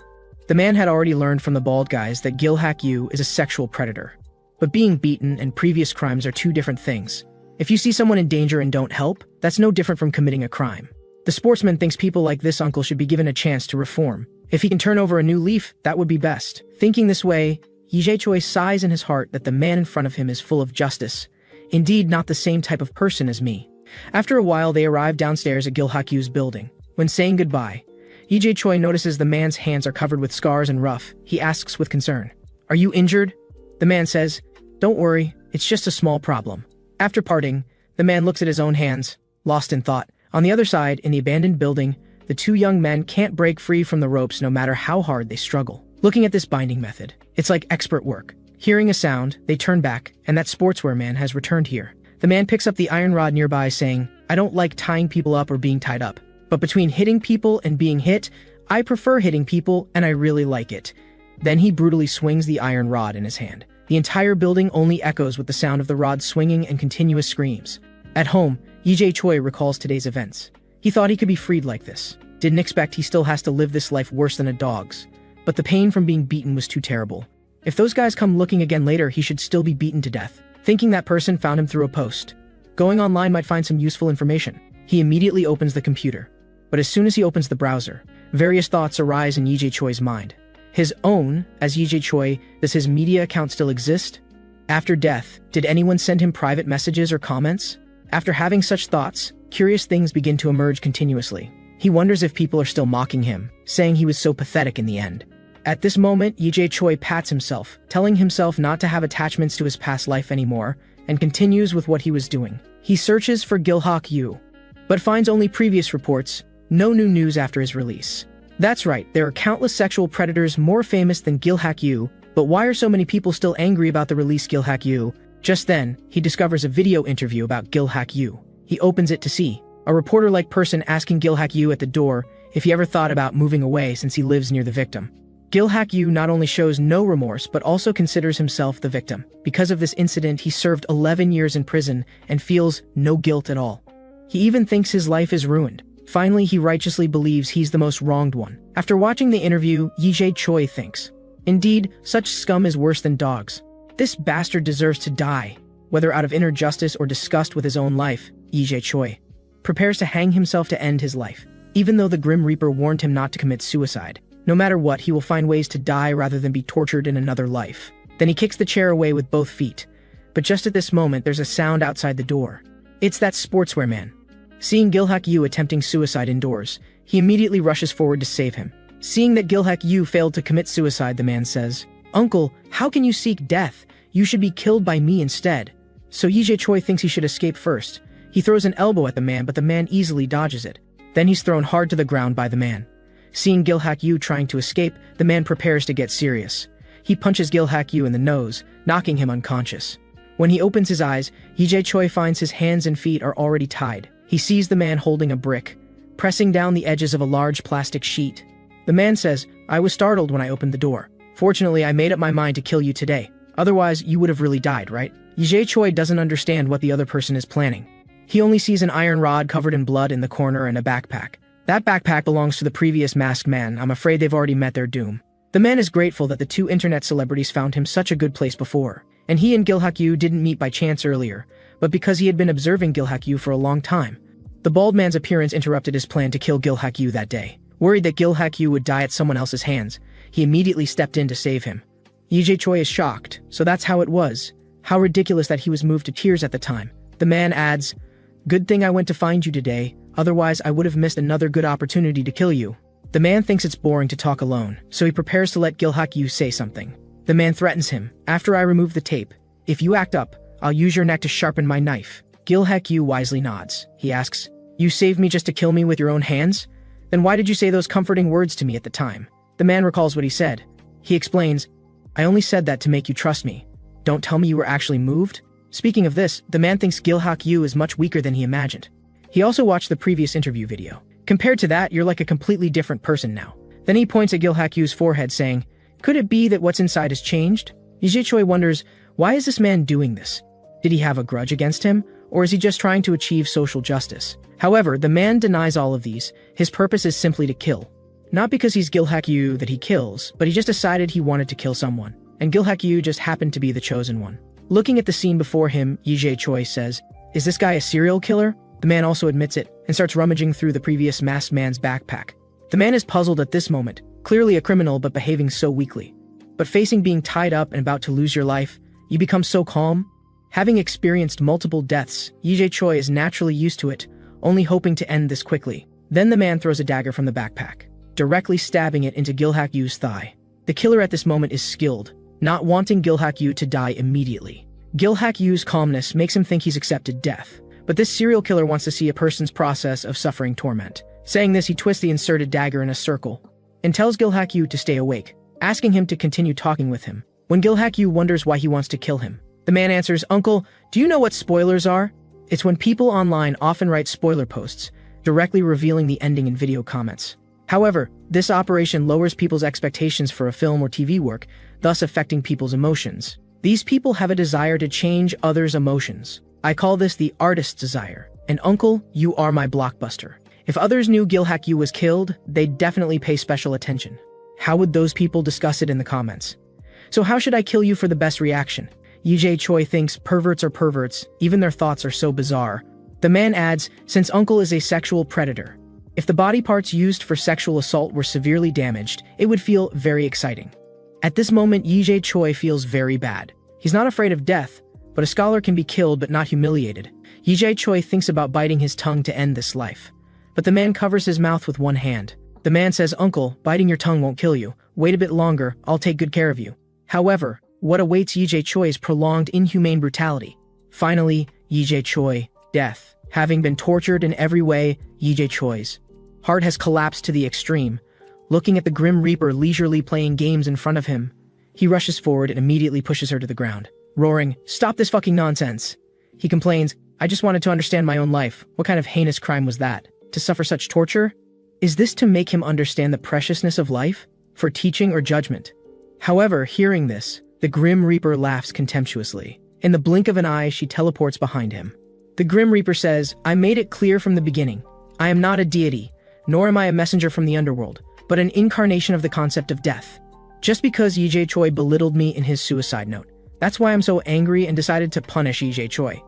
The man had already learned from the bald guys that Gil-hak-yu is a sexual predator. But being beaten and previous crimes are two different things. If you see someone in danger and don't help, that's no different from committing a crime. The sportsman thinks people like this uncle should be given a chance to reform. If he can turn over a new leaf, that would be best. Thinking this way, Yi Choi sighs in his heart that the man in front of him is full of justice. Indeed, not the same type of person as me. After a while, they arrive downstairs at Gil-hak-yu's building. When saying goodbye, Yi Choi notices the man's hands are covered with scars and rough. He asks with concern, "Are you injured?" The man says, "Don't worry, it's just a small problem." After parting, the man looks at his own hands, lost in thought. On the other side, in the abandoned building, the two young men can't break free from the ropes no matter how hard they struggle. Looking at this binding method, it's like expert work. Hearing a sound, they turn back, and that sportswear man has returned here. The man picks up the iron rod nearby, saying, "I don't like tying people up or being tied up. But between hitting people and being hit, I prefer hitting people, and I really like it." Then he brutally swings the iron rod in his hand. The entire building only echoes with the sound of the rod swinging and continuous screams. At home, Yi Choi recalls today's events. He thought he could be freed like this. Didn't expect he still has to live this life worse than a dog's. But the pain from being beaten was too terrible. If those guys come looking again later, he should still be beaten to death. Thinking that person found him through a post. Going online might find some useful information. He immediately opens the computer. But as soon as he opens the browser, various thoughts arise in Yi Choi's mind. His own, as Yi Choi, does his media account still exist? After death, did anyone send him private messages or comments? After having such thoughts, curious things begin to emerge continuously. He wonders if people are still mocking him, saying he was so pathetic in the end. At this moment, Yi Choi pats himself, telling himself not to have attachments to his past life anymore, and continues with what he was doing. He searches for Gil-hak-yu, but finds only previous reports, no new news after his release. That's right, there are countless sexual predators more famous than Gil-hak-yu, but why are so many people still angry about the release Gil-hak-yu? Just then, he discovers a video interview about Gil-hak-yu. He opens it to see a reporter-like person asking Gil-hak-yu at the door if he ever thought about moving away since he lives near the victim. Gil-hak-yu not only shows no remorse but also considers himself the victim. Because of this incident, he served 11 years in prison and feels no guilt at all. He even thinks his life is ruined. Finally, he righteously believes he's the most wronged one. After watching the interview, Yi Choi thinks, indeed, such scum is worse than dogs. This bastard deserves to die. Whether out of inner justice or disgust with his own life, Yi Choi prepares to hang himself to end his life. Even though the Grim Reaper warned him not to commit suicide, no matter what, he will find ways to die rather than be tortured in another life. Then he kicks the chair away with both feet. But just at this moment, there's a sound outside the door. It's that sportswear man. Seeing Gil-hak-yu attempting suicide indoors, he immediately rushes forward to save him. Seeing that Gil-hak-yu failed to commit suicide, the man says, "Uncle, how can you seek death? You should be killed by me instead." So Yi Choi thinks he should escape first. He throws an elbow at the man, but the man easily dodges it. Then he's thrown hard to the ground by the man. Seeing Gil-hak-yu trying to escape, the man prepares to get serious. He punches Gil-hak-yu in the nose, knocking him unconscious. When he opens his eyes, Yi Choi finds his hands and feet are already tied. He sees the man holding a brick, pressing down the edges of a large plastic sheet. The man says, "I was startled when I opened the door. Fortunately, I made up my mind to kill you today. Otherwise, you would have really died, right?" Yi Choi doesn't understand what the other person is planning. He only sees an iron rod covered in blood in the corner and a backpack. That backpack belongs to the previous masked man. I'm afraid they've already met their doom. The man is grateful that the two internet celebrities found him such a good place before, and he and Gil Hakyu didn't meet by chance earlier, but because he had been observing Gil Hakyu for a long time. The bald man's appearance interrupted his plan to kill Gil Hakyu that day. Worried that Gil Hakyu would die at someone else's hands, he immediately stepped in to save him. Yi Choi is shocked, so that's how it was. How ridiculous that he was moved to tears at the time. The man adds, "Good thing I went to find you today, otherwise I would have missed another good opportunity to kill you." The man thinks it's boring to talk alone, so he prepares to let Gil Hakyu say something. The man threatens him, "After I remove the tape, if you act up, I'll use your neck to sharpen my knife." Gil Hakyu wisely nods. He asks, "You saved me just to kill me with your own hands? Then why did you say those comforting words to me at the time?" The man recalls what he said. He explains, "I only said that to make you trust me. Don't tell me you were actually moved." Speaking of this, the man thinks Gil Hakyu is much weaker than he imagined. He also watched the previous interview video. "Compared to that, you're like a completely different person now." Then he points at Gil Hakyu's forehead saying, "Could it be that what's inside has changed?" Yi Choi wonders, why is this man doing this? Did he have a grudge against him, or is he just trying to achieve social justice? However, the man denies all of these. His purpose is simply to kill. Not because he's Gil Hakyu that he kills, but he just decided he wanted to kill someone, and Gil Hakyu just happened to be the chosen one. Looking at the scene before him, Yi Choi says, "Is this guy a serial killer?" The man also admits it, and starts rummaging through the previous masked man's backpack. The man is puzzled at this moment, clearly a criminal but behaving so weakly. But facing being tied up and about to lose your life, you become so calm. Having experienced multiple deaths, Yi Choi is naturally used to it, only hoping to end this quickly. Then the man throws a dagger from the backpack, directly stabbing it into Gil Hakyu's thigh. The killer at this moment is skilled, not wanting Gil Hakyu to die immediately. Gil Hakyu's calmness makes him think he's accepted death, but this serial killer wants to see a person's process of suffering torment. Saying this, he twists the inserted dagger in a circle, and tells Gil Hakyu to stay awake, asking him to continue talking with him. When Gil Hakyu wonders why he wants to kill him, the man answers, "Uncle, do you know what spoilers are?" It's when people online often write spoiler posts, directly revealing the ending in video comments. However, this operation lowers people's expectations for a film or TV work, thus affecting people's emotions. These people have a desire to change others' emotions. I call this the artist's desire. And uncle, you are my blockbuster. If others knew Gil Hakyu was killed, they'd definitely pay special attention. How would those people discuss it in the comments? So how should I kill you for the best reaction? Yi Choi thinks perverts are perverts, even their thoughts are so bizarre. The man adds, since uncle is a sexual predator, if the body parts used for sexual assault were severely damaged, it would feel very exciting. At this moment, Yi Choi feels very bad. He's not afraid of death, but a scholar can be killed but not humiliated. Yi Choi thinks about biting his tongue to end this life, but the man covers his mouth with one hand. The man says, "Uncle, biting your tongue won't kill you. Wait a bit longer, I'll take good care of you." However, what awaits Yi Choi is prolonged inhumane brutality. Finally, Yi Choi, death. Having been tortured in every way, Yi Choi's heart has collapsed to the extreme. Looking at the Grim Reaper leisurely playing games in front of him, he rushes forward and immediately pushes her to the ground, roaring, "Stop this fucking nonsense!" He complains, "I just wanted to understand my own life. What kind of heinous crime was that? To suffer such torture? Is this to make him understand the preciousness of life? For teaching or judgment?" However, hearing this, the Grim Reaper laughs contemptuously. In the blink of an eye, she teleports behind him. The Grim Reaper says, "I made it clear from the beginning. I am not a deity, nor am I a messenger from the underworld, but an incarnation of the concept of death. Just because Yi Choi belittled me in his suicide note. That's why I'm so angry and decided to punish Yi Choi.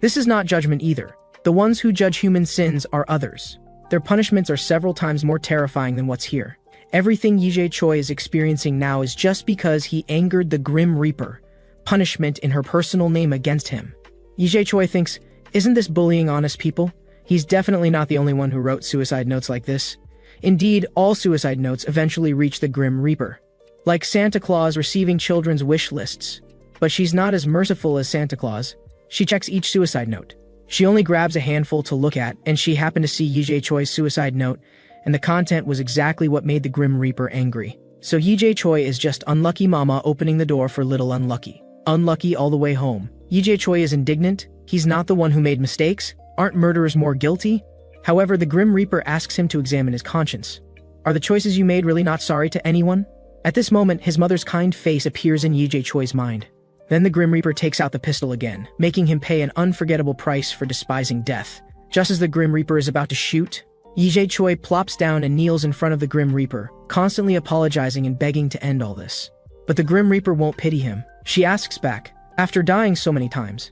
This is not judgment either. The ones who judge human sins are others. Their punishments are several times more terrifying than what's here. Everything Yi Choi is experiencing now is just because he angered the Grim Reaper. Punishment in her personal name against him." Yi Choi thinks, isn't this bullying honest people? He's definitely not the only one who wrote suicide notes like this. Indeed, all suicide notes eventually reach the Grim Reaper. Like Santa Claus receiving children's wish lists. But she's not as merciful as Santa Claus. She checks each suicide note. She only grabs a handful to look at, and she happened to see Yi Choi's suicide note, and the content was exactly what made the Grim Reaper angry. So Yi Choi is just unlucky mama opening the door for little unlucky. Unlucky all the way home. Yi Choi is indignant. He's not the one who made mistakes. Aren't murderers more guilty? However, the Grim Reaper asks him to examine his conscience. Are the choices you made really not sorry to anyone? At this moment, his mother's kind face appears in Yi Choi's mind. Then the Grim Reaper takes out the pistol again, making him pay an unforgettable price for despising death. Just as the Grim Reaper is about to shoot, Yi Choi plops down and kneels in front of the Grim Reaper, constantly apologizing and begging to end all this. But the Grim Reaper won't pity him. She asks back, after dying so many times,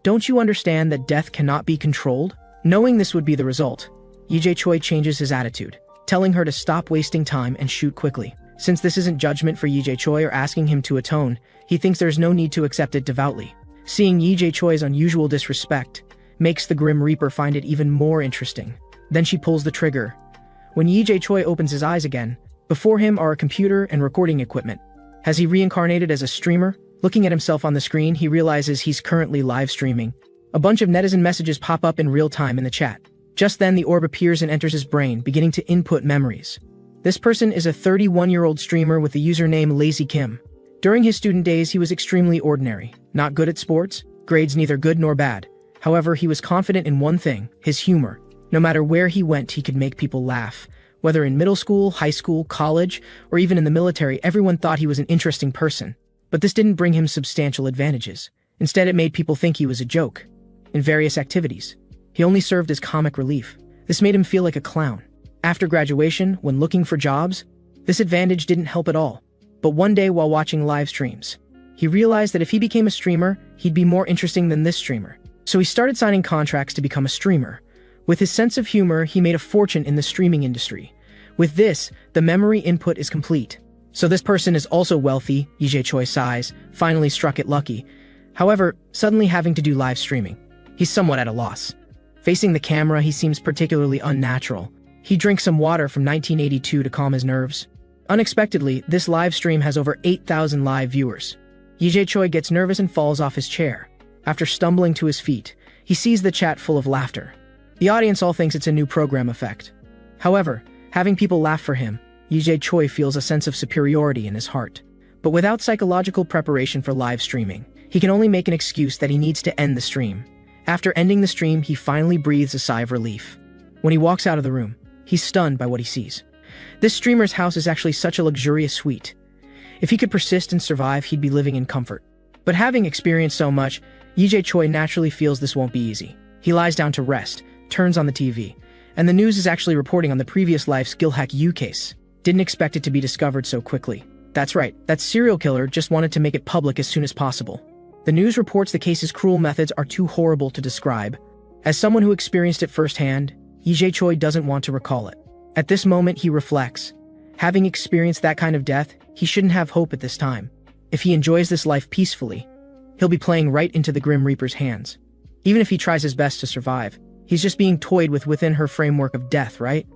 "Don't you understand that death cannot be controlled?" Knowing this would be the result, Yi Choi changes his attitude, telling her to stop wasting time and shoot quickly. Since this isn't judgment for Yi Choi or asking him to atone, he thinks there's no need to accept it devoutly. Seeing Yi Choi's unusual disrespect makes the Grim Reaper find it even more interesting. Then she pulls the trigger. When Yi Choi opens his eyes again, before him are a computer and recording equipment. Has he reincarnated as a streamer? Looking at himself on the screen, he realizes he's currently live streaming. A bunch of netizen messages pop up in real time in the chat. Just then, the orb appears and enters his brain, beginning to input memories. This person is a 31-year-old streamer with the username Lazy Kim. During his student days, he was extremely ordinary, not good at sports, grades neither good nor bad. However, he was confident in one thing, his humor. No matter where he went, he could make people laugh. Whether in middle school, high school, college, or even in the military, everyone thought he was an interesting person. But this didn't bring him substantial advantages. Instead, it made people think he was a joke. In various activities, he only served as comic relief. This made him feel like a clown. After graduation, when looking for jobs, this advantage didn't help at all. But one day while watching live streams, he realized that if he became a streamer, he'd be more interesting than this streamer. So he started signing contracts to become a streamer. With his sense of humor, he made a fortune in the streaming industry. With this, the memory input is complete. So this person is also wealthy, Yi Choi sighs, finally struck it lucky. However, suddenly having to do live streaming, he's somewhat at a loss. Facing the camera, he seems particularly unnatural. He drinks some water from 1982 to calm his nerves. Unexpectedly, this live stream has over 8,000 live viewers. Yi Choi gets nervous and falls off his chair. After stumbling to his feet, he sees the chat full of laughter. The audience all thinks it's a new program effect. However, having people laugh for him, Yi Choi feels a sense of superiority in his heart. But without psychological preparation for live streaming, he can only make an excuse that he needs to end the stream. After ending the stream, he finally breathes a sigh of relief. When he walks out of the room, he's stunned by what he sees. This streamer's house is actually such a luxurious suite. If he could persist and survive, he'd be living in comfort. But having experienced so much, Yi Choi naturally feels this won't be easy. He lies down to rest, turns on the TV, and the news is actually reporting on the previous life's Gilhack Yu case. Didn't expect it to be discovered so quickly. That's right, that serial killer just wanted to make it public as soon as possible. The news reports the case's cruel methods are too horrible to describe. As someone who experienced it firsthand, Yi Choi doesn't want to recall it. At this moment, he reflects. Having experienced that kind of death, he shouldn't have hope at this time. If he enjoys this life peacefully, he'll be playing right into the Grim Reaper's hands. Even if he tries his best to survive, he's just being toyed with within her framework of death, right?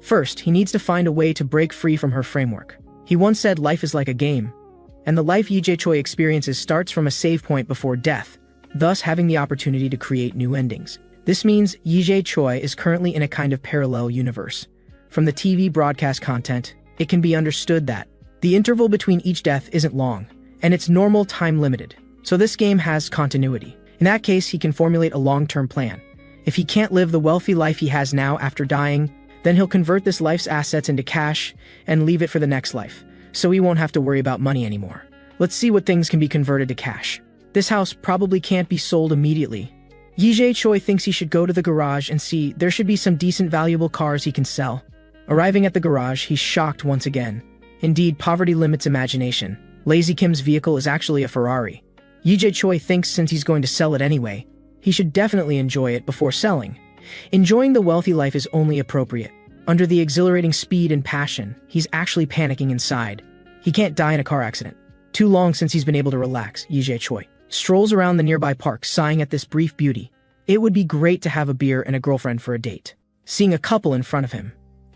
First, he needs to find a way to break free from her framework. He once said life is like a game, and the life Yi Choi experiences starts from a save point before death, thus having the opportunity to create new endings. This means Yi Choi is currently in a kind of parallel universe. From the TV broadcast content, it can be understood that the interval between each death isn't long, and it's normal time limited. So this game has continuity. In that case, he can formulate a long-term plan. If he can't live the wealthy life he has now after dying, then he'll convert this life's assets into cash and leave it for the next life, so he won't have to worry about money anymore. Let's see what things can be converted to cash. This house probably can't be sold immediately. Yi Choi thinks he should go to the garage and see there should be some decent valuable cars he can sell. Arriving at the garage, he's shocked once again. Indeed, poverty limits imagination. Lazy Kim's vehicle is actually a Ferrari. Yi Choi thinks since he's going to sell it anyway, he should definitely enjoy it before selling. Enjoying the wealthy life is only appropriate. Under the exhilarating speed and passion, he's actually panicking inside. He can't die in a car accident. Too long since he's been able to relax, Yi Choi strolls around the nearby park, sighing at this brief beauty. It would be great to have a beer and a girlfriend for a date. Seeing a couple in front of him,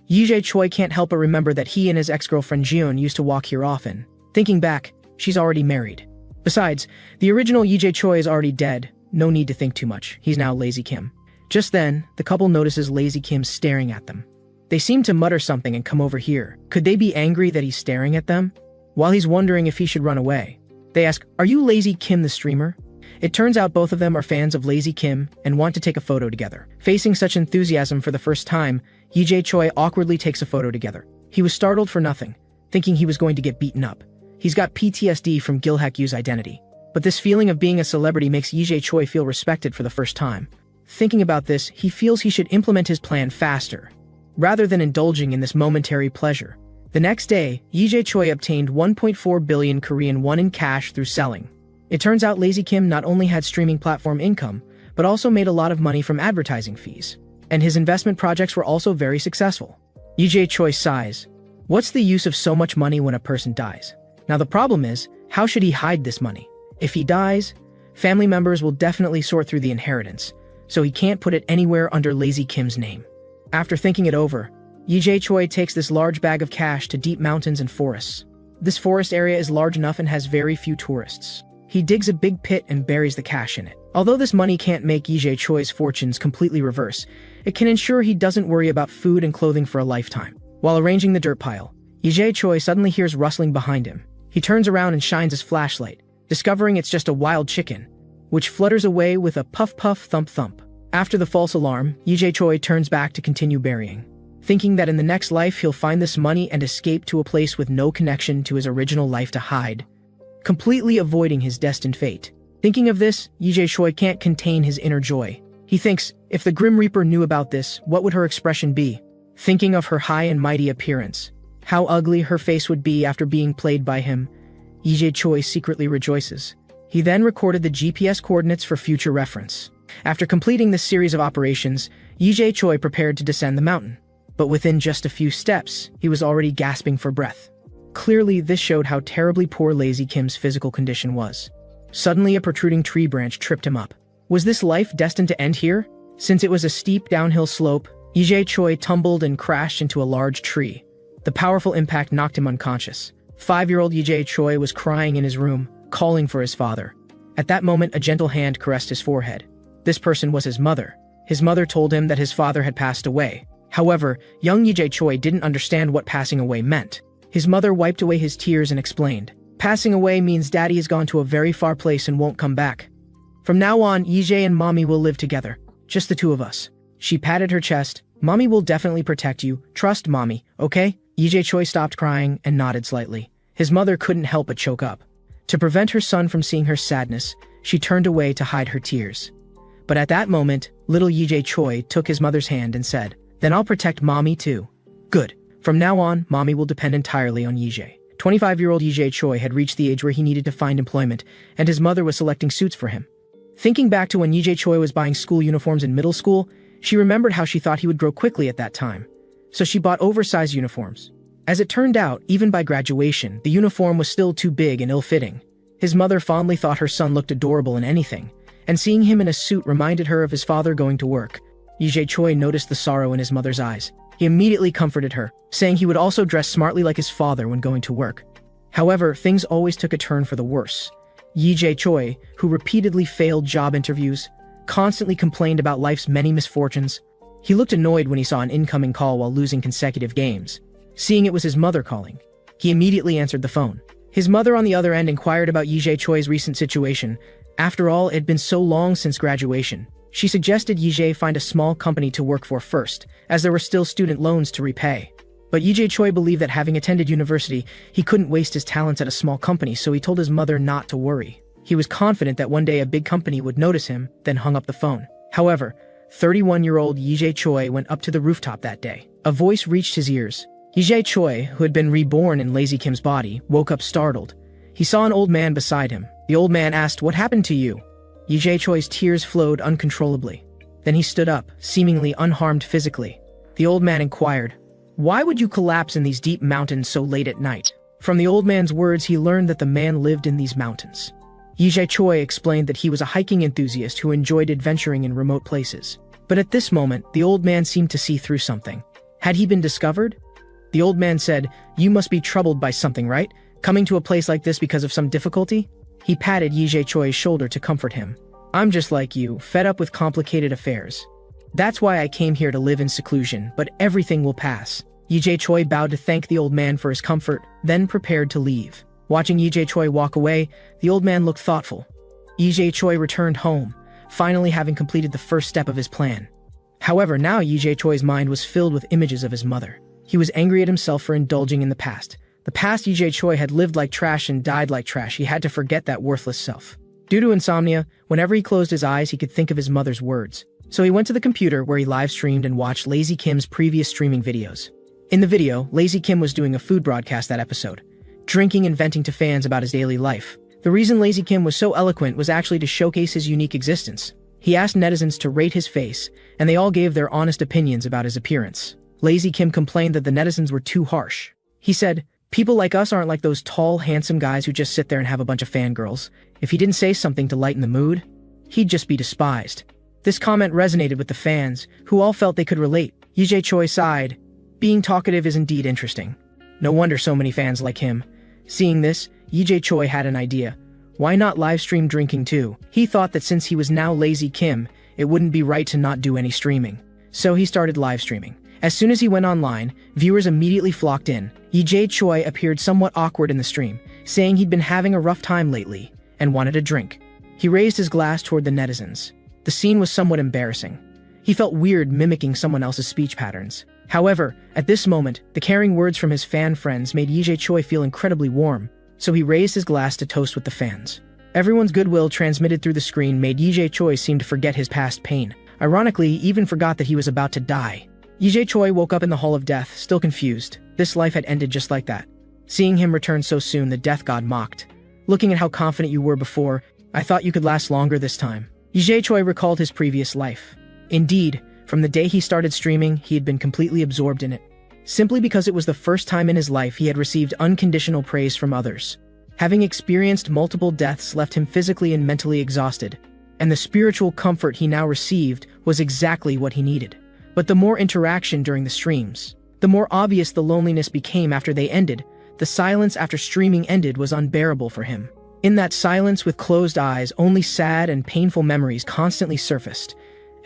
Yi Choi can't help but remember that he and his ex-girlfriend Jiun used to walk here often. Thinking back, she's already married. Besides, the original Yi Choi is already dead. No need to think too much. He's now Lazy Kim. Just then, the couple notices Lazy Kim staring at them. They seem to mutter something and come over here. Could they be angry that he's staring at them? While he's wondering if he should run away, they ask, "Are you Lazy Kim the streamer?" It turns out both of them are fans of Lazy Kim and want to take a photo together. Facing such enthusiasm for the first time, Yi Choi awkwardly takes a photo together. He was startled for nothing, thinking he was going to get beaten up. He's got PTSD from Gilhack Yu's identity. But this feeling of being a celebrity makes Yi Choi feel respected for the first time. Thinking about this, he feels he should implement his plan faster. rather than indulging in this momentary pleasure. The next day, Yi Choi obtained 1.4 billion Korean won in cash through selling. It turns out Lazy Kim not only had streaming platform income, but also made a lot of money from advertising fees. And his investment projects were also very successful. Yi Choi sighs. What's the use of so much money when a person dies? Now the problem is, how should he hide this money? If he dies, family members will definitely sort through the inheritance, so he can't put it anywhere under Lazy Kim's name. After thinking it over, Yi Choi takes this large bag of cash to deep mountains and forests. This forest area is large enough and has very few tourists. He digs a big pit and buries the cash in it. Although this money can't make Yi Choi's fortunes completely reverse, it can ensure he doesn't worry about food and clothing for a lifetime. While arranging the dirt pile, Yi Choi suddenly hears rustling behind him. He turns around and shines his flashlight, discovering it's just a wild chicken, which flutters away with a puff puff thump thump. After the false alarm, Yi Choi turns back to continue burying, thinking that in the next life he'll find this money and escape to a place with no connection to his original life to hide, completely avoiding his destined fate. Thinking of this, Yi Choi can't contain his inner joy. He thinks, if the Grim Reaper knew about this, what would her expression be? Thinking of her high and mighty appearance, how ugly her face would be after being played by him, Yi Choi secretly rejoices. He then recorded the GPS coordinates for future reference. After completing this series of operations, Yi Choi prepared to descend the mountain. But within just a few steps, he was already gasping for breath. Clearly, this showed how terribly poor Lazy Kim's physical condition was. Suddenly, a protruding tree branch tripped him up. Was this life destined to end here? Since it was a steep downhill slope, Yi Choi tumbled and crashed into a large tree. The powerful impact knocked him unconscious. 5-year-old Yi Choi was crying in his room, calling for his father. At that moment, a gentle hand caressed his forehead. This person was his mother. His mother told him that his father had passed away. However, young Yi Choi didn't understand what passing away meant. His mother wiped away his tears and explained, "Passing away means daddy has gone to a very far place and won't come back. From now on, Yi and mommy will live together. Just the two of us." She patted her chest. "Mommy will definitely protect you. Trust mommy, okay?" Yi Choi stopped crying and nodded slightly. His mother couldn't help but choke up. To prevent her son from seeing her sadness, she turned away to hide her tears. But at that moment, little Yi Choi took his mother's hand and said, "Then I'll protect mommy too." Good. From now on, mommy will depend entirely on Yi. 25-year-old Yi Choi had reached the age where he needed to find employment, and his mother was selecting suits for him. Thinking back to when Yi Choi was buying school uniforms in middle school, she remembered how she thought he would grow quickly at that time. So she bought oversized uniforms. As it turned out, even by graduation, the uniform was still too big and ill-fitting. His mother fondly thought her son looked adorable in anything, and seeing him in a suit reminded her of his father going to work. Yi Choi noticed the sorrow in his mother's eyes. He immediately comforted her, saying he would also dress smartly like his father when going to work. However, things always took a turn for the worse. Yi Choi, who repeatedly failed job interviews, constantly complained about life's many misfortunes. He looked annoyed when he saw an incoming call while losing consecutive games. Seeing it was his mother calling, he immediately answered the phone. His mother on the other end inquired about Yi Choi's recent situation. After all, it had been so long since graduation. She suggested Yi find a small company to work for first, as there were still student loans to repay. But Yi Choi believed that having attended university, he couldn't waste his talents at a small company, so he told his mother not to worry. He was confident that one day a big company would notice him, then hung up the phone. However, 31-year-old Yi Choi went up to the rooftop that day. A voice reached his ears. Yi Choi, who had been reborn in Lazy Kim's body, woke up startled. He saw an old man beside him. The old man asked, "What happened to you?" Yi Choi's tears flowed uncontrollably. Then he stood up, seemingly unharmed physically. The old man inquired, "Why would you collapse in these deep mountains so late at night?" From the old man's words, he learned that the man lived in these mountains. Yi Choi explained that he was a hiking enthusiast who enjoyed adventuring in remote places. But at this moment, the old man seemed to see through something. Had he been discovered? The old man said, "You must be troubled by something, right? Coming to a place like this because of some difficulty?" He patted Yi Choi's shoulder to comfort him. "I'm just like you, fed up with complicated affairs. That's why I came here to live in seclusion, but everything will pass." Yi Choi bowed to thank the old man for his comfort, then prepared to leave. Watching Yi Choi walk away, the old man looked thoughtful. Yi Choi returned home, finally having completed the first step of his plan. However, now Yi Choi's mind was filled with images of his mother. He was angry at himself for indulging in the past. The past Yi Choi had lived like trash and died like trash. He had to forget that worthless self. Due to insomnia, whenever he closed his eyes, he could think of his mother's words. So he went to the computer where he live-streamed and watched Lazy Kim's previous streaming videos. In the video, Lazy Kim was doing a food broadcast that episode, drinking and venting to fans about his daily life. The reason Lazy Kim was so eloquent was actually to showcase his unique existence. He asked netizens to rate his face, and they all gave their honest opinions about his appearance. Lazy Kim complained that the netizens were too harsh. He said, "People like us aren't like those tall, handsome guys who just sit there and have a bunch of fangirls. If he didn't say something to lighten the mood, he'd just be despised." This comment resonated with the fans, who all felt they could relate. Yee Choi sighed. Being talkative is indeed interesting. No wonder so many fans like him. Seeing this, Yee Choi had an idea. Why not livestream drinking too? He thought that since he was now Lazy Kim, it wouldn't be right to not do any streaming. So he started livestreaming. As soon as he went online, viewers immediately flocked in. Yee Choi appeared somewhat awkward in the stream, saying he'd been having a rough time lately and wanted a drink. He raised his glass toward the netizens. The scene was somewhat embarrassing. He felt weird mimicking someone else's speech patterns. However, at this moment, the caring words from his fan friends made Yee Choi feel incredibly warm, so he raised his glass to toast with the fans. Everyone's goodwill transmitted through the screen made Yee Choi seem to forget his past pain. Ironically, he even forgot that he was about to die. Yee Choi woke up in the Hall of Death, still confused. This life had ended just like that. Seeing him return so soon, the death god mocked. "Looking at how confident you were before, I thought you could last longer this time." Yee Choi recalled his previous life. Indeed, from the day he started streaming, he had been completely absorbed in it. Simply because it was the first time in his life he had received unconditional praise from others. Having experienced multiple deaths left him physically and mentally exhausted, and the spiritual comfort he now received was exactly what he needed. But the more interaction during the streams, the more obvious the loneliness became after they ended. The silence after streaming ended was unbearable for him. In that silence with closed eyes, only sad and painful memories constantly surfaced,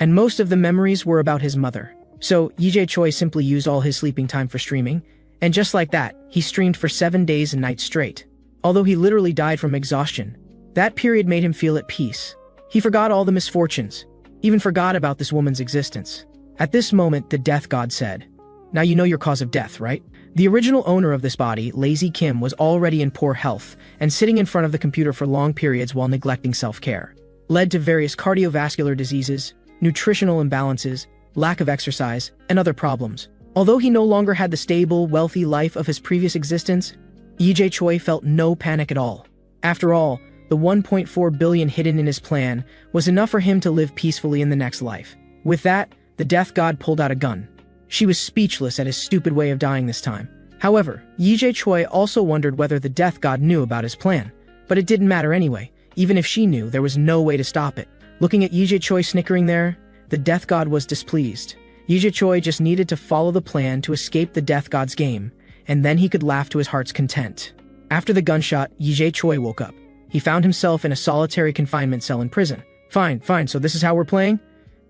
and most of the memories were about his mother. So Yee Choi simply used all his sleeping time for streaming, and just like that, he streamed for 7 days and nights straight. Although he literally died from exhaustion, that period made him feel at peace. He forgot all the misfortunes, even forgot about this woman's existence. At this moment, the death god said, "Now you know your cause of death, right?" The original owner of this body, Lazy Kim, was already in poor health and sitting in front of the computer for long periods while neglecting self-care. Led to various cardiovascular diseases, nutritional imbalances, lack of exercise, and other problems. Although he no longer had the stable, wealthy life of his previous existence, Yee Choi felt no panic at all. After all, the 1.4 billion hidden in his plan was enough for him to live peacefully in the next life. With that, the death god pulled out a gun. She was speechless at his stupid way of dying this time. However, Yee Choi also wondered whether the death god knew about his plan, but it didn't matter anyway. Even if she knew, there was no way to stop it. Looking at Yee Choi snickering there, the death god was displeased. Yee Choi just needed to follow the plan to escape the death god's game, and then he could laugh to his heart's content. After the gunshot, Yee Choi woke up. He found himself in a solitary confinement cell in prison. Fine, so this is how we're playing?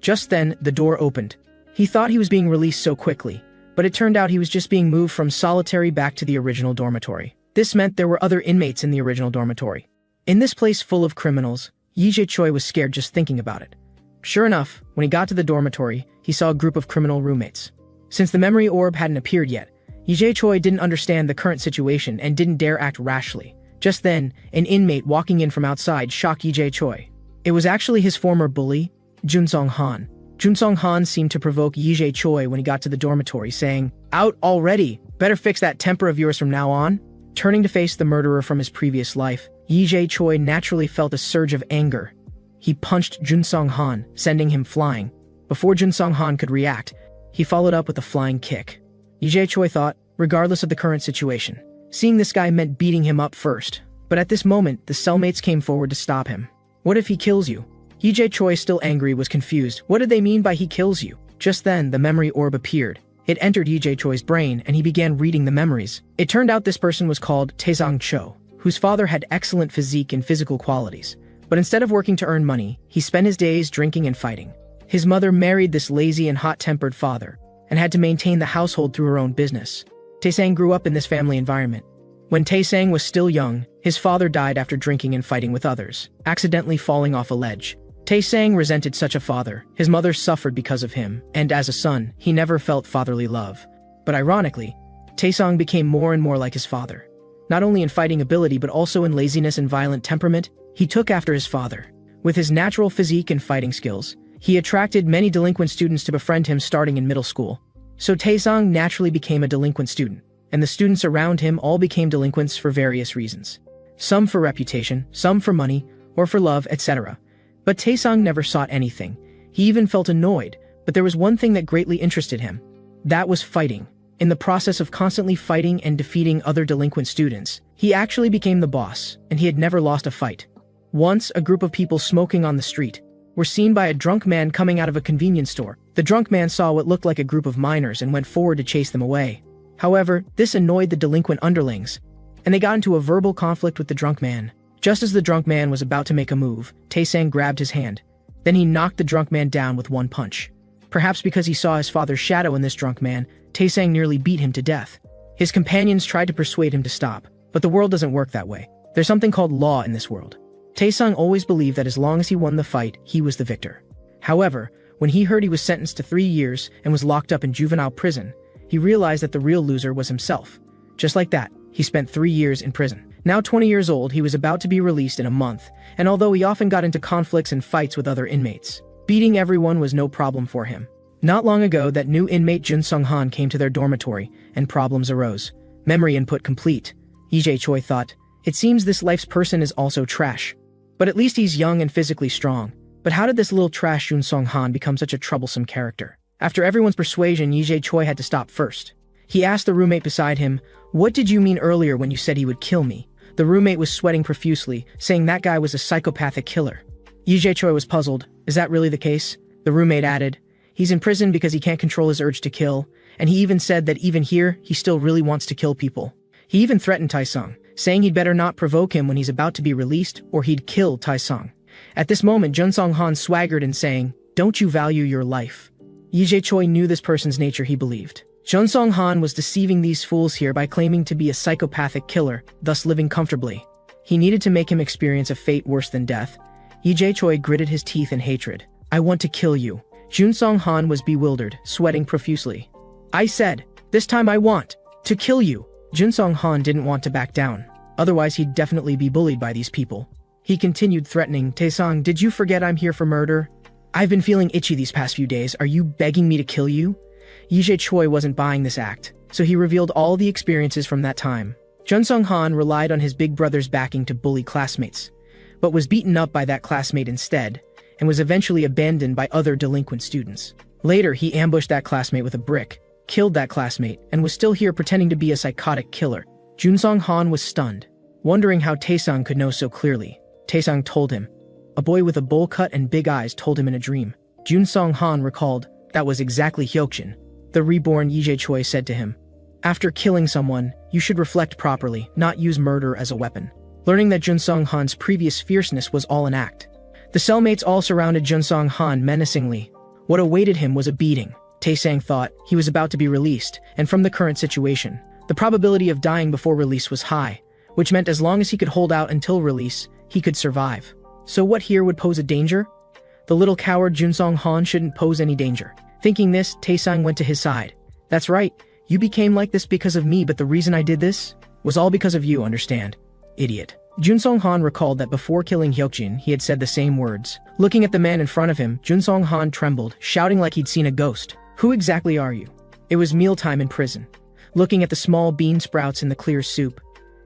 Just then, the door opened. He thought he was being released so quickly, but it turned out he was just being moved from solitary back to the original dormitory. This meant there were other inmates in the original dormitory. In this place full of criminals, Yee Choi was scared just thinking about it. Sure enough, when he got to the dormitory, he saw a group of criminal roommates. Since the memory orb hadn't appeared yet, Yee Choi didn't understand the current situation and didn't dare act rashly. Just then, an inmate walking in from outside shocked Yee Choi. It was actually his former bully, Jun Song Han. Jun Song Han seemed to provoke Yee Choi when he got to the dormitory, saying, "Out already! Better fix that temper of yours from now on." Turning to face the murderer from his previous life, Yee Choi naturally felt a surge of anger. He punched Jun Song Han, sending him flying. Before Jun Song Han could react, he followed up with a flying kick. Yee Choi thought, regardless of the current situation, seeing this guy meant beating him up first. But at this moment, the cellmates came forward to stop him. "What if he kills you?" Yee Choi, still angry, was confused. What did they mean by "he kills you"? Just then, the memory orb appeared. It entered Yee Choi's brain, and he began reading the memories. It turned out this person was called Taesang Cho, whose father had excellent physique and physical qualities. But instead of working to earn money, he spent his days drinking and fighting. His mother married this lazy and hot-tempered father, and had to maintain the household through her own business. Taesang grew up in this family environment. When Taesang was still young, his father died after drinking and fighting with others, accidentally falling off a ledge. Taesang resented such a father. His mother suffered because of him, and as a son, he never felt fatherly love. But ironically, Taesang became more and more like his father. Not only in fighting ability but also in laziness and violent temperament, he took after his father. With his natural physique and fighting skills, He attracted many delinquent students to befriend him starting in middle school. So Taesung naturally became a delinquent student, and the students around him all became delinquents for various reasons. Some for reputation, some for money, or for love, etc. But Taesung never sought anything. He even felt annoyed, but there was one thing that greatly interested him. That was fighting. In the process of constantly fighting and defeating other delinquent students, he actually became the boss, and he had never lost a fight. Once, a group of people smoking on the street were seen by a drunk man coming out of a convenience store. The drunk man saw what looked like a group of minors and went forward to chase them away. However, this annoyed the delinquent underlings, and they got into a verbal conflict with the drunk man. Just as the drunk man was about to make a move, Taesung grabbed his hand. Then he knocked the drunk man down with one punch. Perhaps because he saw his father's shadow in this drunk man, Taesung nearly beat him to death. His companions tried to persuade him to stop, but the world doesn't work that way. There's something called law in this world. Taesung always believed that as long as he won the fight, he was the victor. However, when he heard he was sentenced to 3 years and was locked up in juvenile prison, he realized that the real loser was himself. Just like that, he spent 3 years in prison. Now 20 years old, he was about to be released in a month, and although he often got into conflicts and fights with other inmates, beating everyone was no problem for him. Not long ago, that new inmate Jun Sung-han came to their dormitory, and problems arose. Memory input complete. Lee Choi thought, it seems this life's person is also trash. But at least he's young and physically strong. But how did this little trash Jun Sung-han become such a troublesome character? After everyone's persuasion, Lee Choi had to stop first. He asked the roommate beside him, what did you mean earlier when you said he would kill me? The roommate was sweating profusely, saying that guy was a psychopathic killer. Lee Choi was puzzled. Is that really the case? The roommate added, he's in prison because he can't control his urge to kill, and he even said that even here, he still really wants to kill people. He even threatened Taesung, saying he'd better not provoke him when he's about to be released, or he'd kill Taesung. At this moment, Jun Sung-han swaggered in saying, don't you value your life? Lee Choi knew this person's nature, he believed. Jun Sung-han was deceiving these fools here by claiming to be a psychopathic killer, thus living comfortably. He needed to make him experience a fate worse than death. Lee Choi gritted his teeth in hatred. I want to kill you. Jun Sung-han was bewildered, sweating profusely. I said, this time I want to kill you. Jun Sung-han didn't want to back down. Otherwise, he'd definitely be bullied by these people. He continued threatening, Taesung, did you forget I'm here for murder? I've been feeling itchy these past few days. Are you begging me to kill you? Lee Choi wasn't buying this act, so he revealed all the experiences from that time. Jun Sung-han relied on his big brother's backing to bully classmates, but was beaten up by that classmate instead, and was eventually abandoned by other delinquent students. Later, he ambushed that classmate with a brick, killed that classmate, and was still here pretending to be a psychotic killer. Jun Sung-han was stunned, wondering how Taesung could know so clearly. Taesung told him. A boy with a bowl cut and big eyes told him in a dream. Jun Sung-han recalled, that was exactly Hyokjin. The reborn Lee Choi said to him, after killing someone, you should reflect properly, not use murder as a weapon. Learning that Jun Sung-han's previous fierceness was all an act. The cellmates all surrounded Jun Sung-han menacingly. What awaited him was a beating. Taesung thought he was about to be released, and from the current situation, the probability of dying before release was high, which meant as long as he could hold out until release, he could survive. So what here would pose a danger? The little coward Jun Sung-han shouldn't pose any danger. Thinking this, Taesung went to his side. That's right, you became like this because of me, but the reason I did this was all because of you, understand? Idiot. Jun Sung-han recalled that before killing Hyokjin, he had said the same words. Looking at the man in front of him, Jun Sung-han trembled, shouting like he'd seen a ghost. Who exactly are you? It was mealtime in prison. Looking at the small bean sprouts in the clear soup,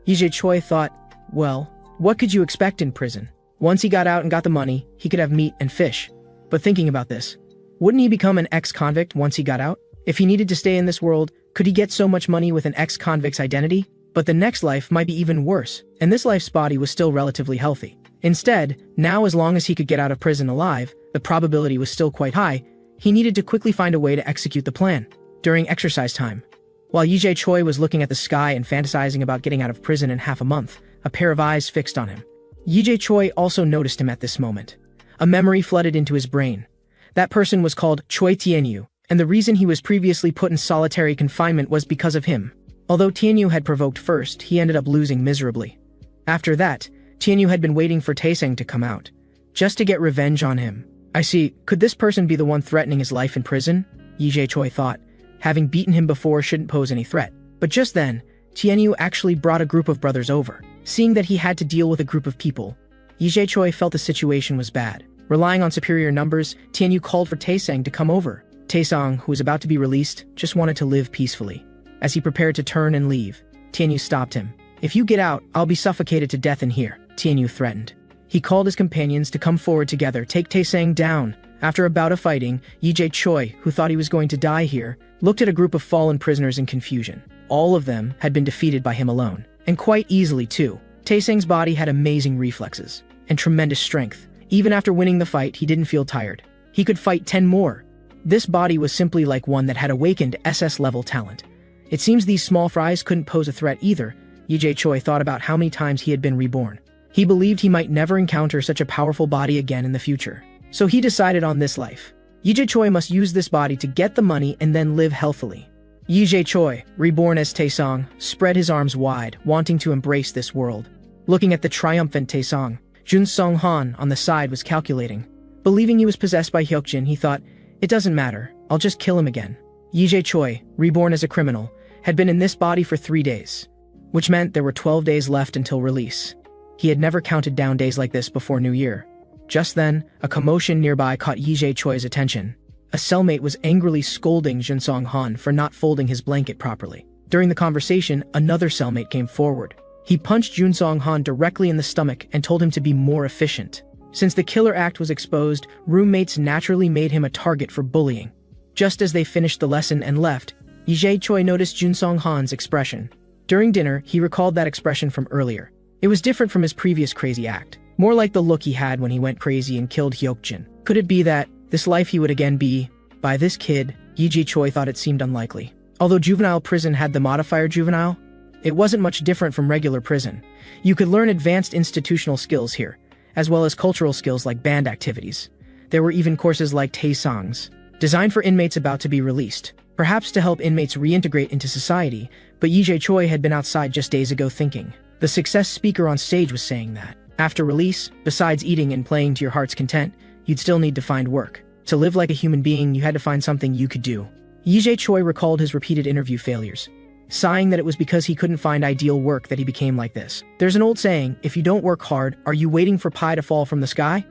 Lee Choi thought, well, what could you expect in prison? Once he got out and got the money, he could have meat and fish. But thinking about this, wouldn't he become an ex-convict once he got out? If he needed to stay in this world, could he get so much money with an ex-convict's identity? But the next life might be even worse, and this life's body was still relatively healthy. Instead, now as long as he could get out of prison alive, the probability was still quite high, he needed to quickly find a way to execute the plan. During exercise time, while Lee Choi was looking at the sky and fantasizing about getting out of prison in half a month, a pair of eyes fixed on him. Lee Choi also noticed him at this moment. A memory flooded into his brain. That person was called Choi Tianyu, and the reason he was previously put in solitary confinement was because of him. Although Tianyu had provoked first, he ended up losing miserably. After that, Tianyu had been waiting for Taesung to come out, just to get revenge on him. I see, could this person be the one threatening his life in prison? Lee Choi thought. Having beaten him before shouldn't pose any threat. But just then, Tianyu actually brought a group of brothers over. Seeing that he had to deal with a group of people, Lee Choi felt the situation was bad. Relying on superior numbers, Tianyu called for Taesang to come over. Taesong, who was about to be released, just wanted to live peacefully. As he prepared to turn and leave, Tianyu stopped him. "If you get out, I'll be suffocated to death in here," Tianyu threatened. He called his companions to come forward together, take Taesang down. After a bout of fighting, Yi Choi, who thought he was going to die here, looked at a group of fallen prisoners in confusion. All of them had been defeated by him alone, and quite easily too. Taesang's body had amazing reflexes and tremendous strength. Even after winning the fight, he didn't feel tired. He could fight 10 more. This body was simply like one that had awakened SS-level talent. It seems these small fries couldn't pose a threat either. Yi Choi thought about how many times he had been reborn. He believed he might never encounter such a powerful body again in the future. So he decided on this life. Yi Choi must use this body to get the money and then live healthily. Yi Choi, reborn as Taesong, spread his arms wide, wanting to embrace this world. Looking at the triumphant Taesong, Jun Song Han on the side was calculating. Believing he was possessed by Hyukjin, he thought, "It doesn't matter, I'll just kill him again." Yi Choi, reborn as a criminal, had been in this body for 3 days, which meant there were 12 days left until release. He had never counted down days like this before New Year. Just then, a commotion nearby caught Yi Choi's attention. A cellmate was angrily scolding Jun Song Han for not folding his blanket properly. During the conversation, another cellmate came forward. He punched Jun Song Han directly in the stomach and told him to be more efficient. Since the killer act was exposed, roommates naturally made him a target for bullying. Just as they finished the lesson and left, Yi Choi noticed Jun Song Han's expression. During dinner, he recalled that expression from earlier. It was different from his previous crazy act, more like the look he had when he went crazy and killed Hyukjin. Could it be that this life he would again be by this kid? Yi Choi thought it seemed unlikely. Although juvenile prison had the modifier juvenile, it wasn't much different from regular prison. You could learn advanced institutional skills here, as well as cultural skills like band activities. There were even courses like Taesong's, designed for inmates about to be released, perhaps to help inmates reintegrate into society, but Yi Choi had been outside just days ago thinking. The success speaker on stage was saying that, after release, besides eating and playing to your heart's content, you'd still need to find work. To live like a human being, you had to find something you could do. Yi Choi recalled his repeated interview failures, sighing that it was because he couldn't find ideal work that he became like this. There's an old saying, if you don't work hard, are you waiting for pie to fall from the sky?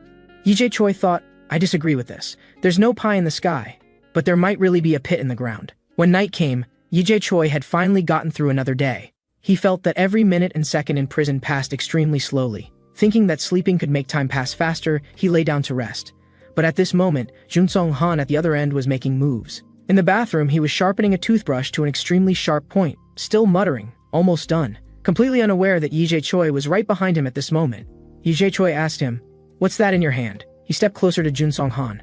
Yi Choi thought, I disagree with this. There's no pie in the sky, but there might really be a pit in the ground. When night came, Yi Choi had finally gotten through another day. He felt that every minute and second in prison passed extremely slowly. Thinking that sleeping could make time pass faster, he lay down to rest. But at this moment, Jun Song Han at the other end was making moves. In the bathroom, he was sharpening a toothbrush to an extremely sharp point, still muttering, almost done. Completely unaware that Yi Choi was right behind him at this moment, Yi Choi asked him, "What's that in your hand?" He stepped closer to Jun Song Han.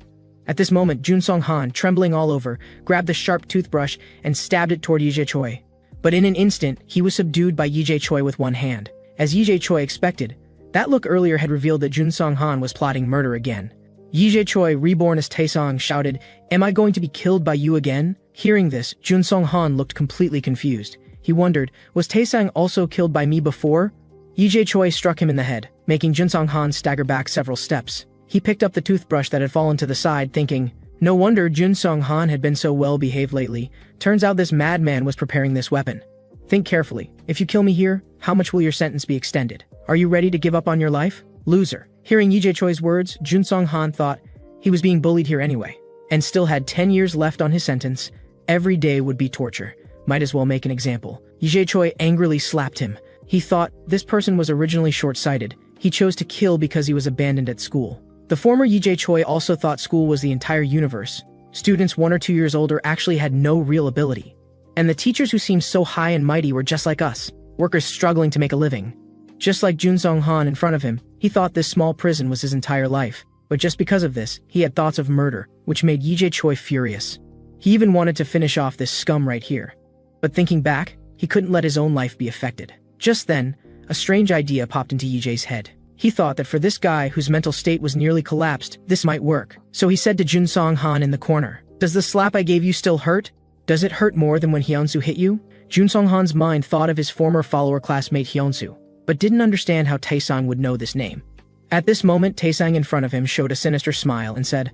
At this moment, Jun Song Han, trembling all over, grabbed the sharp toothbrush and stabbed it toward Yi Choi. But in an instant, he was subdued by Yi Choi with one hand. As Yi Choi expected, that look earlier had revealed that Jun Song Han was plotting murder again. Yi Choi, reborn as Taesong, shouted, "Am I going to be killed by you again?" Hearing this, Jun Song Han looked completely confused. He wondered, was Taesong also killed by me before? Yi Choi struck him in the head, making Jun Song Han stagger back several steps. He picked up the toothbrush that had fallen to the side, thinking, no wonder Jun Song Han had been so well-behaved lately. Turns out this madman was preparing this weapon. Think carefully. If you kill me here, how much will your sentence be extended? Are you ready to give up on your life? Loser. Hearing Yi Choi's words, Jun Song Han thought he was being bullied here anyway, and still had 10 years left on his sentence. Every day would be torture. Might as well make an example. Yi Choi angrily slapped him. He thought this person was originally short-sighted. He chose to kill because he was abandoned at school. The former Yi Choi also thought school was the entire universe. Students 1 or 2 years older actually had no real ability. And the teachers who seemed so high and mighty were just like us, workers struggling to make a living. Just like Jun Song Han in front of him, he thought this small prison was his entire life. But just because of this, he had thoughts of murder, which made Yi Choi furious. He even wanted to finish off this scum right here. But thinking back, he couldn't let his own life be affected. Just then, a strange idea popped into Yi's head. He thought that for this guy whose mental state was nearly collapsed, this might work. So he said to Jun Song Han in the corner, "Does the slap I gave you still hurt? Does it hurt more than when Hyunsu hit you?" Jun Song Han's mind thought of his former follower classmate Hyunsu, but didn't understand how Taesong would know this name. At this moment, Taesong in front of him showed a sinister smile and said,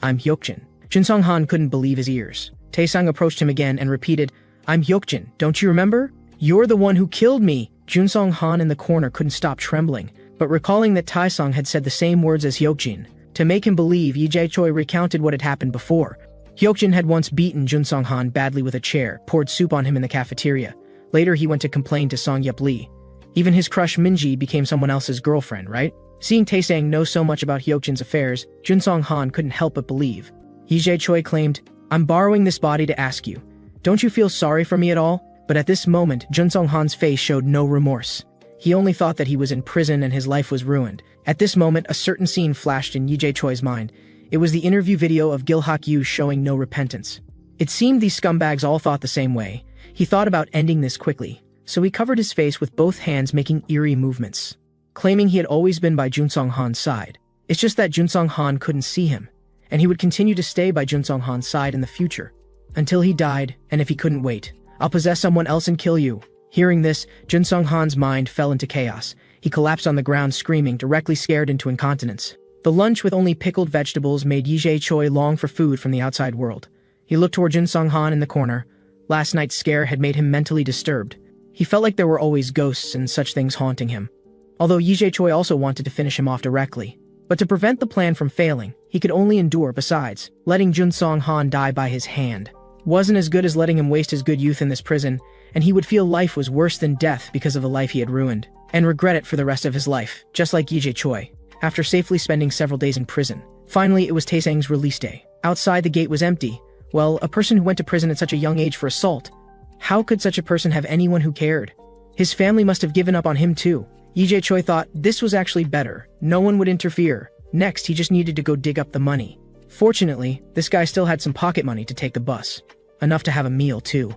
"I'm Hyukjin." Jun Song Han couldn't believe his ears. Taesong approached him again and repeated, "I'm Hyukjin, don't you remember? You're the one who killed me." Jun Song Han in the corner couldn't stop trembling, but recalling that Taesong had said the same words as Hyukjin, To make him believe, Yi Jae-choi recounted what had happened before. Hyokjin had once beaten Jun Song-han badly with a chair, poured soup on him in the cafeteria. Later he went to complain to Song Yep-lee. Even his crush Minji became someone else's girlfriend, right? Seeing Taesang know so much about Hyokjin's affairs, Jun Song-han couldn't help but believe. Yi Jae-choi claimed, "I'm borrowing this body to ask you. Don't you feel sorry for me at all?" But at this moment, Jun Song-han's face showed no remorse. He only thought that he was in prison and his life was ruined. At this moment, a certain scene flashed in Yi Jae-choi's mind. It was the interview video of Gil Hak-yu showing no repentance. It seemed these scumbags all thought the same way. He thought about ending this quickly, so he covered his face with both hands, making eerie movements, claiming he had always been by Jun Song-han's side. It's just that Jun Song-han couldn't see him, and he would continue to stay by Jun Song-han's side in the future, until he died, and if he couldn't wait, "I'll possess someone else and kill you." Hearing this, Jun Song-han's mind fell into chaos. He collapsed on the ground screaming, directly scared into incontinence. The lunch with only pickled vegetables made Yi Jae-choi long for food from the outside world. He looked toward Jun Song-han in the corner. Last night's scare had made him mentally disturbed. He felt like there were always ghosts and such things haunting him. Although Yi Jae-choi also wanted to finish him off directly. But to prevent the plan from failing, he could only endure. Besides, letting Jun Song-han die by his hand wasn't as good as letting him waste his good youth in this prison, and he would feel life was worse than death because of the life he had ruined, and regret it for the rest of his life, just like Yi Jae-choi. After safely spending several days in prison, finally it was Taesang's release day. Outside, the gate was empty. Well, a person who went to prison at such a young age for assault. How could such a person have anyone who cared? His family must have given up on him too. Yi Jae-choi thought this was actually better. No one would interfere. Next, he just needed to go dig up the money. Fortunately, this guy still had some pocket money to take the bus. Enough to have a meal too.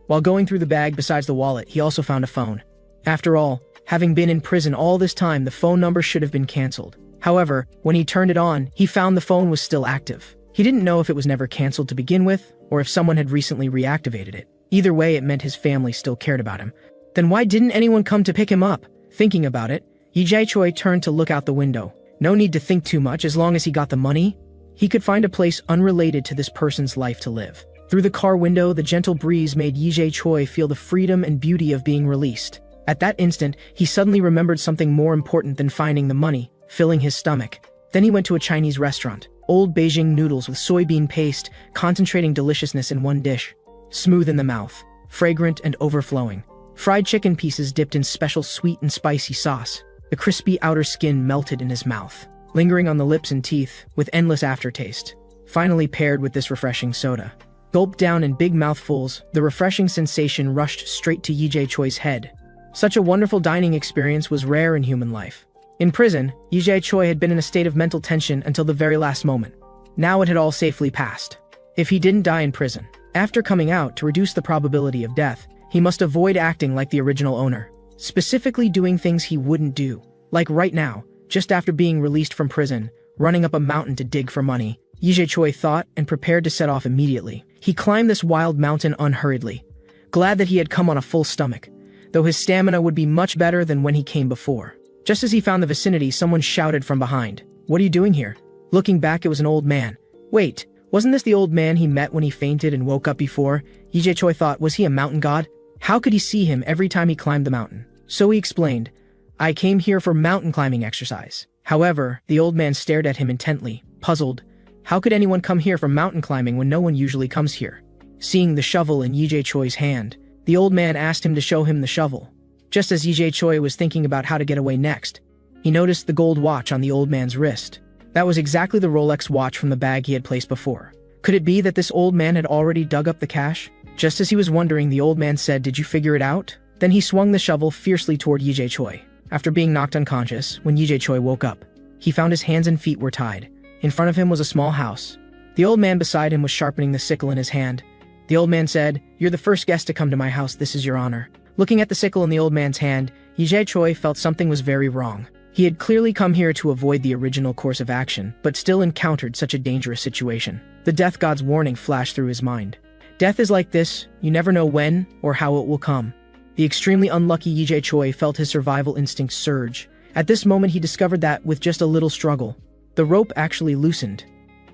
While going through the bag besides the wallet, he also found a phone. After all, having been in prison all this time, the phone number should have been cancelled. However, when he turned it on, he found the phone was still active. He didn't know if it was never cancelled to begin with, or if someone had recently reactivated it. Either way, it meant his family still cared about him. Then why didn't anyone come to pick him up? Thinking about it, Yi Jae-choi turned to look out the window. No need to think too much. As long as he got the money, he could find a place unrelated to this person's life to live. Through the car window, the gentle breeze made Yi Jae-choi feel the freedom and beauty of being released. At that instant, he suddenly remembered something more important than finding the money, filling his stomach. Then he went to a Chinese restaurant. Old Beijing noodles with soybean paste, concentrating deliciousness in one dish. Smooth in the mouth, fragrant and overflowing. Fried chicken pieces dipped in special sweet and spicy sauce. The crispy outer skin melted in his mouth, lingering on the lips and teeth, with endless aftertaste. Finally paired with this refreshing soda. Gulped down in big mouthfuls, the refreshing sensation rushed straight to Yi Jae-choi's head. Such a wonderful dining experience was rare in human life. In prison, Yi Jae-choi had been in a state of mental tension until the very last moment. Now it had all safely passed. If he didn't die in prison, after coming out, to reduce the probability of death, he must avoid acting like the original owner. Specifically doing things he wouldn't do. Like right now, just after being released from prison, running up a mountain to dig for money. Yi Jae-choi thought and prepared to set off immediately. He climbed this wild mountain unhurriedly, glad that he had come on a full stomach, though his stamina would be much better than when he came before. Just as he found the vicinity, someone shouted from behind, "What are you doing here?" Looking back, it was an old man. Wait, wasn't this the old man he met when he fainted and woke up before? Yi Jae-choi thought, was he a mountain god? How could he see him every time he climbed the mountain? So he explained, "I came here for mountain climbing exercise." However, the old man stared at him intently, puzzled. How could anyone come here for mountain climbing when no one usually comes here? Seeing the shovel in Yi Jae-choi's hand, the old man asked him to show him the shovel. Just as Yi Jae-choi was thinking about how to get away next, he noticed the gold watch on the old man's wrist. That was exactly the Rolex watch from the bag he had placed before. Could it be that this old man had already dug up the cash? Just as he was wondering, the old man said, "Did you figure it out?" Then he swung the shovel fiercely toward Yi Jae-choi. After being knocked unconscious, when Yi Jae-choi woke up, he found his hands and feet were tied. In front of him was a small house. The old man beside him was sharpening the sickle in his hand. The old man said, "You're the first guest to come to my house, this is your honor." Looking at the sickle in the old man's hand, Yi Jae-choi felt something was very wrong. He had clearly come here to avoid the original course of action, but still encountered such a dangerous situation. The death god's warning flashed through his mind. Death is like this, you never know when or how it will come. The extremely unlucky Yi Jae-choi felt his survival instinct surge. At this moment he discovered that, with just a little struggle, the rope actually loosened.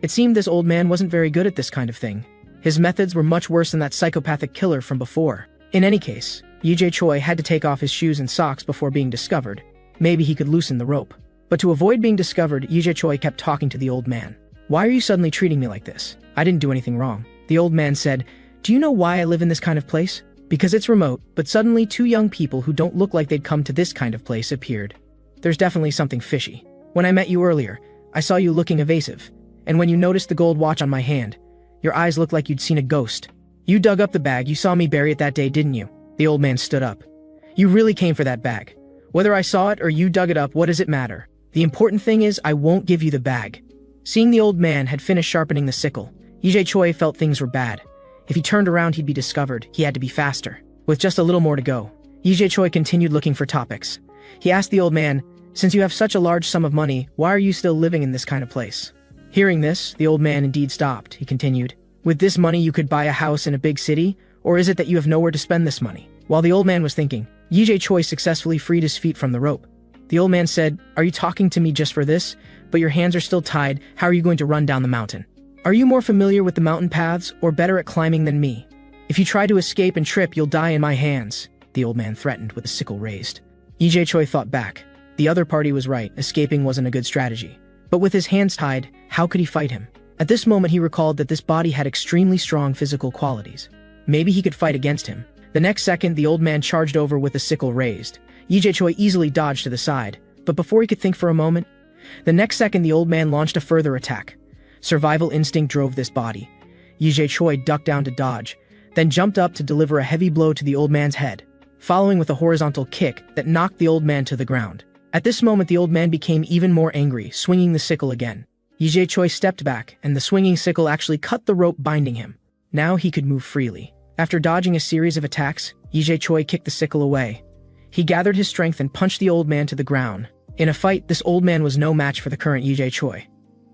It seemed this old man wasn't very good at this kind of thing. His methods were much worse than that psychopathic killer from before. In any case, Yi Jae-choi had to take off his shoes and socks before being discovered. Maybe he could loosen the rope. But to avoid being discovered, Yi Choi kept talking to the old man. "Why are you suddenly treating me like this? I didn't do anything wrong." The old man said, "Do you know why I live in this kind of place? Because it's remote." But suddenly 2 young people who don't look like they'd come to this kind of place appeared. "There's definitely something fishy. When I met you earlier, I saw you looking evasive. And when you noticed the gold watch on my hand, your eyes looked like you'd seen a ghost. You dug up the bag, you saw me bury it that day, didn't you?" The old man stood up. "You really came for that bag. Whether I saw it or you dug it up, what does it matter? The important thing is I won't give you the bag." Seeing the old man had finished sharpening the sickle, Yi Choi felt things were bad. If he turned around, he'd be discovered. He had to be faster. With just a little more to go, Yi Choi continued looking for topics. He asked the old man, "Since you have such a large sum of money, why are you still living in this kind of place?" Hearing this, the old man indeed stopped. He continued, "With this money you could buy a house in a big city, or is it that you have nowhere to spend this money?" While the old man was thinking, Yi Choi successfully freed his feet from the rope. The old man said, "Are you talking to me just for this? But your hands are still tied. How are you going to run down the mountain? Are you more familiar with the mountain paths or better at climbing than me? If you try to escape and trip, you'll die in my hands," the old man threatened with the sickle raised. Yi Choi thought back. The other party was right. Escaping wasn't a good strategy. But with his hands tied, how could he fight him? At this moment, he recalled that this body had extremely strong physical qualities. Maybe he could fight against him. The next second, the old man charged over with the sickle raised. Yi Choi easily dodged to the side, but before he could think for a moment, the next second the old man launched a further attack. Survival instinct drove this body. Yi Choi ducked down to dodge, then jumped up to deliver a heavy blow to the old man's head, following with a horizontal kick that knocked the old man to the ground. At this moment, the old man became even more angry, swinging the sickle again. Yi Choi stepped back, and the swinging sickle actually cut the rope binding him. Now he could move freely. After dodging a series of attacks, Yi Choi kicked the sickle away. He gathered his strength and punched the old man to the ground. In a fight, this old man was no match for the current Yi Choi.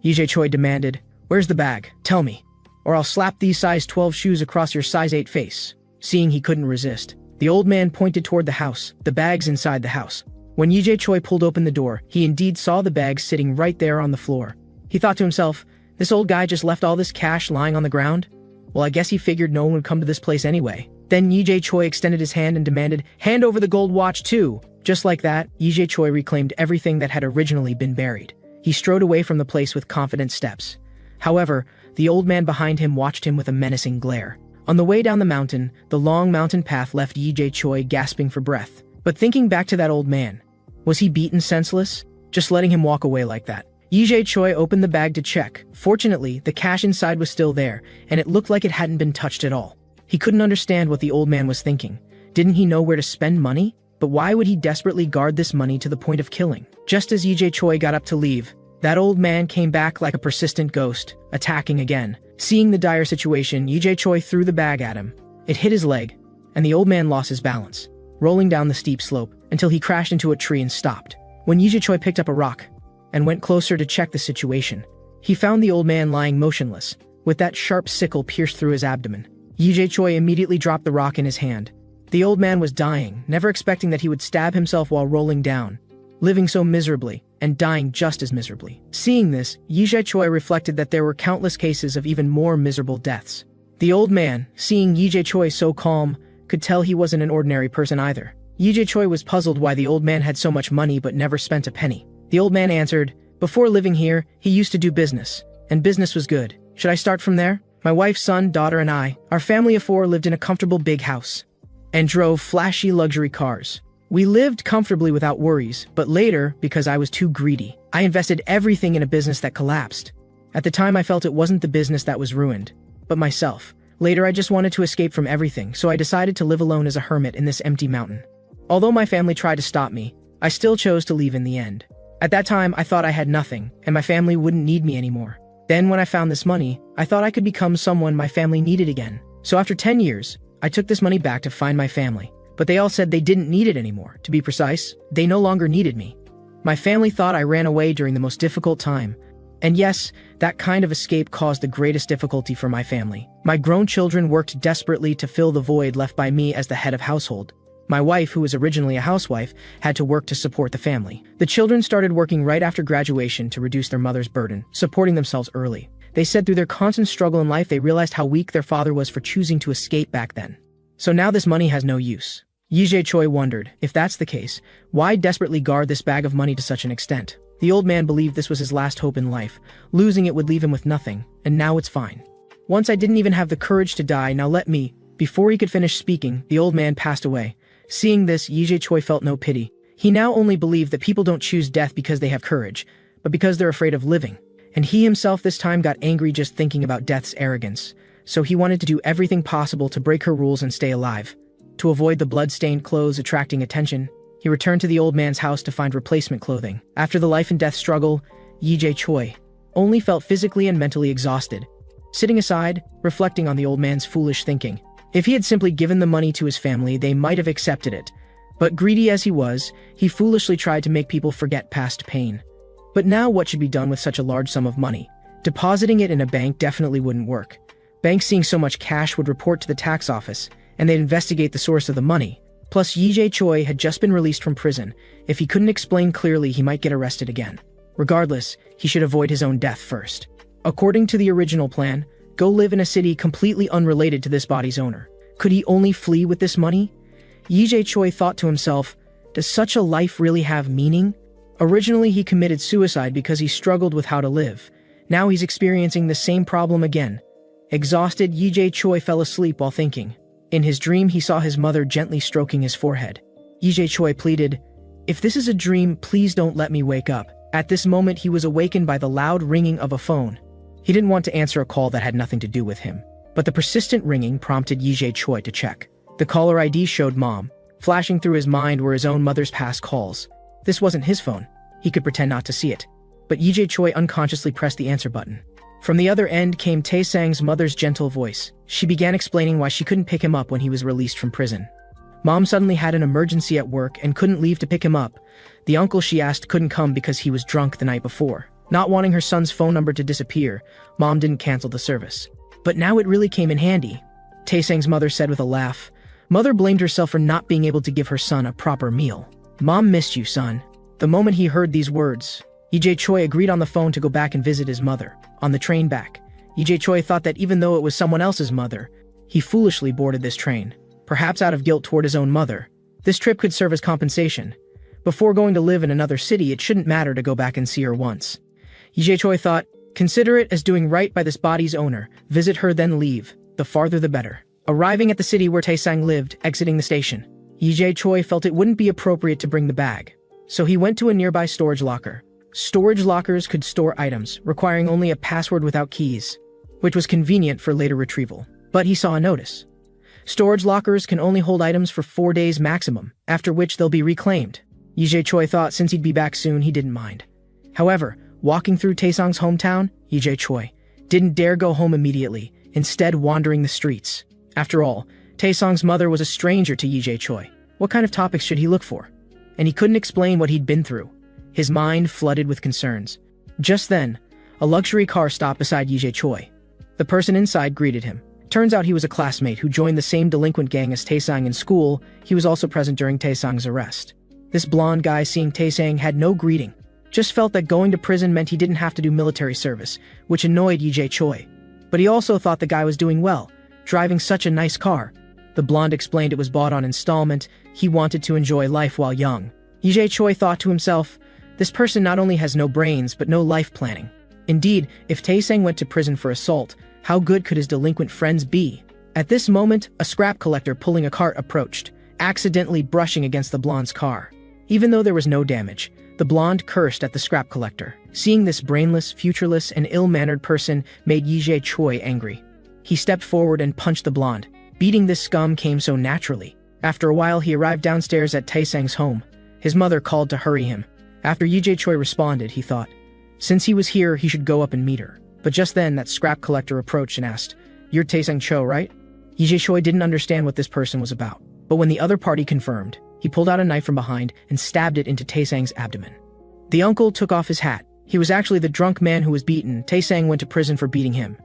Yi Choi demanded, "Where's the bag? Tell me, or I'll slap these size 12 shoes across your size 8 face." Seeing he couldn't resist, the old man pointed toward the house. The bag's inside the house. When Yi Choi pulled open the door, he indeed saw the bag sitting right there on the floor. He thought to himself, "This old guy just left all this cash lying on the ground? Well, I guess he figured no one would come to this place anyway." Then Yi Choi extended his hand and demanded, "Hand over the gold watch too." Just like that, Yi Choi reclaimed everything that had originally been buried. He strode away from the place with confident steps. However, the old man behind him watched him with a menacing glare. On the way down the mountain, the long mountain path left Yi Choi gasping for breath. But thinking back to that old man, was he beaten senseless? Just letting him walk away like that? Yi Choi opened the bag to check. Fortunately, the cash inside was still there, and it looked like it hadn't been touched at all. He couldn't understand what the old man was thinking. Didn't he know where to spend money? But why would he desperately guard this money to the point of killing? Just as Yi Choi got up to leave, that old man came back like a persistent ghost, attacking again. Seeing the dire situation, Yi Choi threw the bag at him. It hit his leg, and the old man lost his balance, rolling down the steep slope until he crashed into a tree and stopped. When Yi Choi picked up a rock and went closer to check the situation, he found the old man lying motionless, with that sharp sickle pierced through his abdomen. Yi Choi immediately dropped the rock in his hand. The old man was dying, never expecting that he would stab himself while rolling down, living so miserably, and dying just as miserably. Seeing this, Yi Choi reflected that there were countless cases of even more miserable deaths. The old man, seeing Yi Choi so calm, could tell he wasn't an ordinary person either. Yi Choi was puzzled why the old man had so much money but never spent a penny. The old man answered, "Before living here, he used to do business, and business was good. Should I start from there? My wife, son, daughter, and I, our family of 4, lived in a comfortable big house and drove flashy luxury cars. We lived comfortably without worries, but later, because I was too greedy, I invested everything in a business that collapsed. At the time, I felt it wasn't the business that was ruined, but myself. Later, I just wanted to escape from everything, so I decided to live alone as a hermit in this empty mountain. Although my family tried to stop me, I still chose to leave in the end. At that time, I thought I had nothing, and my family wouldn't need me anymore. Then when I found this money, I thought I could become someone my family needed again. So after 10 years, I took this money back to find my family. But they all said they didn't need it anymore. To be precise, they no longer needed me. My family thought I ran away during the most difficult time. And yes, that kind of escape caused the greatest difficulty for my family. My grown children worked desperately to fill the void left by me as the head of household. My wife, who was originally a housewife, had to work to support the family. The children started working right after graduation to reduce their mother's burden, supporting themselves early. They said through their constant struggle in life, they realized how weak their father was for choosing to escape back then. So now this money has no use. Yi Choi wondered, if that's the case, why desperately guard this bag of money to such an extent? The old man believed this was his last hope in life. Losing it would leave him with nothing, and now it's fine. Once I didn't even have the courage to die, now let me. Before he could finish speaking, the old man passed away. Seeing this, Yi Jae-choi felt no pity. He now only believed that people don't choose death because they have courage, but because they're afraid of living. And he himself this time got angry just thinking about death's arrogance. So he wanted to do everything possible to break her rules and stay alive. To avoid the blood-stained clothes attracting attention, he returned to the old man's house to find replacement clothing. After the life and death struggle, Yi Jae-choi only felt physically and mentally exhausted. Sitting aside, reflecting on the old man's foolish thinking. If he had simply given the money to his family, they might have accepted it. But greedy as he was, he foolishly tried to make people forget past pain. But now what should be done with such a large sum of money? Depositing it in a bank definitely wouldn't work. Banks seeing so much cash would report to the tax office, and they'd investigate the source of the money. Plus, Yi Jae-choi had just been released from prison. If he couldn't explain clearly, he might get arrested again. Regardless, he should avoid his own death first. According to the original plan, go live in a city completely unrelated to this body's owner. Could he only flee with this money? Yi Jae-choi thought to himself, does such a life really have meaning? Originally, he committed suicide because he struggled with how to live. Now he's experiencing the same problem again. Exhausted, Yi Jae-choi fell asleep while thinking. In his dream, he saw his mother gently stroking his forehead. Yi Jae-choi pleaded, "If this is a dream, please don't let me wake up." At this moment, he was awakened by the loud ringing of a phone. He didn't want to answer a call that had nothing to do with him, but the persistent ringing prompted Yi Jae-choi to check. The caller ID showed Mom. Flashing through his mind were his own mother's past calls. This wasn't his phone. He could pretend not to see it. But Yi Jae-choi unconsciously pressed the answer button. From the other end came Tae-sang's mother's gentle voice. She began explaining why she couldn't pick him up when he was released from prison. Mom suddenly had an emergency at work and couldn't leave to pick him up. The uncle she asked couldn't come because he was drunk the night before. Not wanting her son's phone number to disappear, Mom didn't cancel the service. But now it really came in handy, Tae-sang's mother said with a laugh. Mother blamed herself for not being able to give her son a proper meal. Mom missed you, son. The moment he heard these words, Yi Jae-choi agreed on the phone to go back and visit his mother. On the train back, Yi Jae-choi thought that even though it was someone else's mother, he foolishly boarded this train. Perhaps out of guilt toward his own mother. This trip could serve as compensation. Before going to live in another city, it shouldn't matter to go back and see her once. Yi Jae-choi thought, consider it as doing right by this body's owner. Visit her, then leave. The farther the better. Arriving at the city where Tae-sang lived, exiting the station, Yi Jae-choi felt it wouldn't be appropriate to bring the bag. So he went to a nearby storage locker. Storage lockers could store items, requiring only a password without keys, which was convenient for later retrieval. But he saw a notice. Storage lockers can only hold items for 4 days maximum, after which they'll be reclaimed. Yi Jae-choi thought since he'd be back soon, he didn't mind. However, walking through Taesang's hometown, Yi Jae-choi didn't dare go home immediately, instead wandering the streets. After all, Taesang's mother was a stranger to Yi Jae-choi. What kind of topics should he look for? And he couldn't explain what he'd been through. His mind flooded with concerns. Just then, a luxury car stopped beside Yi Jae-choi. The person inside greeted him. Turns out he was a classmate who joined the same delinquent gang as Taesang in school. He was also present during Taesang's arrest. This blonde guy, seeing Taesang, had no greeting. Just felt that going to prison meant he didn't have to do military service, which annoyed Yi Jae-choi. But he also thought the guy was doing well, driving such a nice car. The blonde explained it was bought on installment. He wanted to enjoy life while young. Yi Jae-choi thought to himself, this person not only has no brains but no life planning. Indeed, if Tae-sang went to prison for assault, how good could his delinquent friends be? At this moment, a scrap collector pulling a cart approached, accidentally brushing against the blonde's car. Even though there was no damage, the blonde cursed at the scrap collector. Seeing this brainless, futureless, and ill-mannered person made Yi Jae-choi angry. He stepped forward and punched the blonde. Beating this scum came so naturally. After a while, he arrived downstairs at Tae-sang's home. His mother called to hurry him. After Yi Jae-choi responded, he thought, since he was here, he should go up and meet her. But just then, that scrap collector approached and asked, "You're Tae-sang Cho, right?" Yi Jae-choi didn't understand what this person was about. But when the other party confirmed, he pulled out a knife from behind and stabbed it into Tae-sang's abdomen. The uncle took off his hat. He was actually the drunk man who was beaten. Tae-sang went to prison for beating him.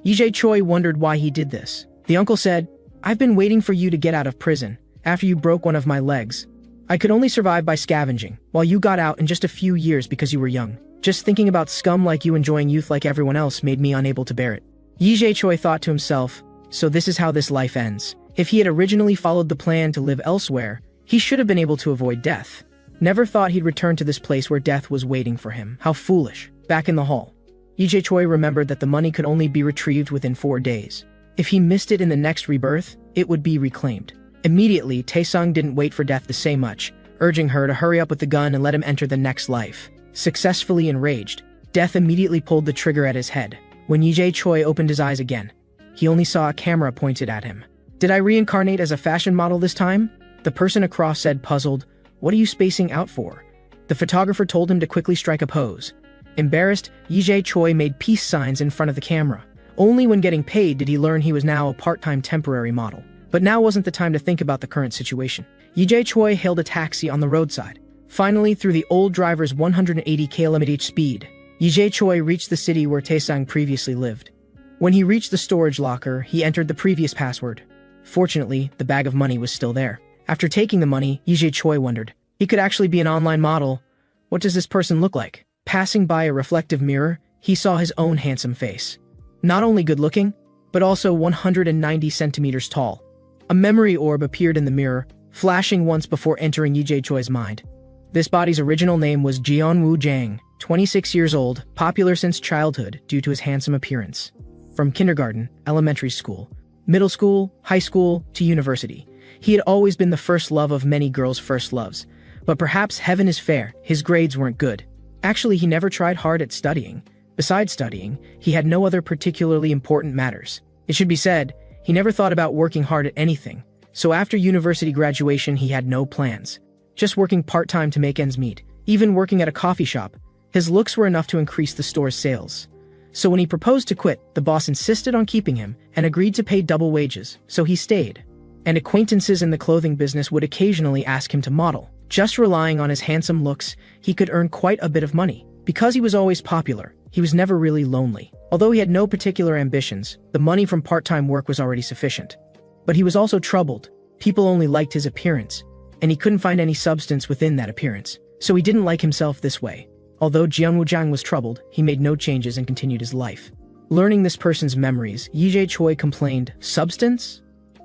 Yi Jae-choi wondered why he did this. The uncle said, "I've been waiting for you to get out of prison. After you broke one of my legs, I could only survive by scavenging, while you got out in just a few years because you were young. Just thinking about scum like you enjoying youth like everyone else made me unable to bear it." Yi Jae-choi thought to himself, so this is how this life ends. If he had originally followed the plan to live elsewhere, he should have been able to avoid death. Never thought he'd return to this place where death was waiting for him. How foolish. Back in the hall, Yi Choi remembered that the money could only be retrieved within 4 days. If he missed it in the next rebirth, it would be reclaimed. Immediately, Taesung didn't wait for death to say much, urging her to hurry up with the gun and let him enter the next life. Successfully enraged, death immediately pulled the trigger at his head. When Yi Choi opened his eyes again, he only saw a camera pointed at him. "Did I reincarnate as a fashion model this time?" The person across said, puzzled. "What are you spacing out for?" The photographer told him to quickly strike a pose. Embarrassed, Yi Choi made peace signs in front of the camera. Only when getting paid did he learn he was now a part-time temporary model. But now wasn't the time to think about the current situation. Yi Choi hailed a taxi on the roadside. Finally, through the old driver's 180 km/h speed, Yi Choi reached the city where Taesung previously lived. When he reached the storage locker, he entered the previous password. Fortunately, the bag of money was still there. After taking the money, Yi Choi wondered, he could actually be an online model. What does this person look like? Passing by a reflective mirror, he saw his own handsome face. Not only good-looking, but also 190 centimeters tall. A memory orb appeared in the mirror, flashing once before entering Yi Choi's mind. This body's original name was Jeonwoo Jang, 26 years old, popular since childhood due to his handsome appearance. From kindergarten, elementary school, middle school, high school, to university, he had always been the first love of many girls' first loves. But perhaps heaven is fair, his grades weren't good. Actually, he never tried hard at studying. Besides studying, he had no other particularly important matters. It should be said, he never thought about working hard at anything. So after university graduation, he had no plans. Just working part-time to make ends meet. Even working at a coffee shop, his looks were enough to increase the store's sales. So when he proposed to quit, the boss insisted on keeping him and agreed to pay double wages, so he stayed. And acquaintances in the clothing business would occasionally ask him to model. Just relying on his handsome looks, he could earn quite a bit of money. Because he was always popular, he was never really lonely. Although he had no particular ambitions, the money from part-time work was already sufficient. But he was also troubled. People only liked his appearance, and he couldn't find any substance within that appearance. So he didn't like himself this way. Although Jeonwoo Jang was troubled, he made no changes and continued his life. Learning this person's memories, Yi Choi complained, "Substance?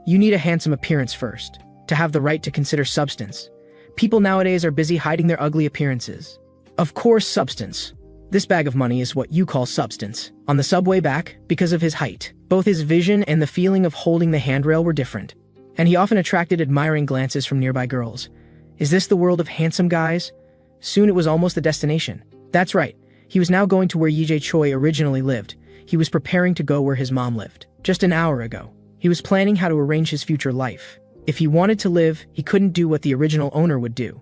You need a handsome appearance first, to have the right to consider substance. People nowadays are busy hiding their ugly appearances." Of course, substance. This bag of money is what you call substance. On the subway back, because of his height, both his vision and the feeling of holding the handrail were different. And he often attracted admiring glances from nearby girls. Is this the world of handsome guys? Soon it was almost the destination. That's right, he was now going to where Yi Choi originally lived. He was preparing to go where his mom lived. Just an hour ago, he was planning how to arrange his future life. If he wanted to live, he couldn't do what the original owner would do.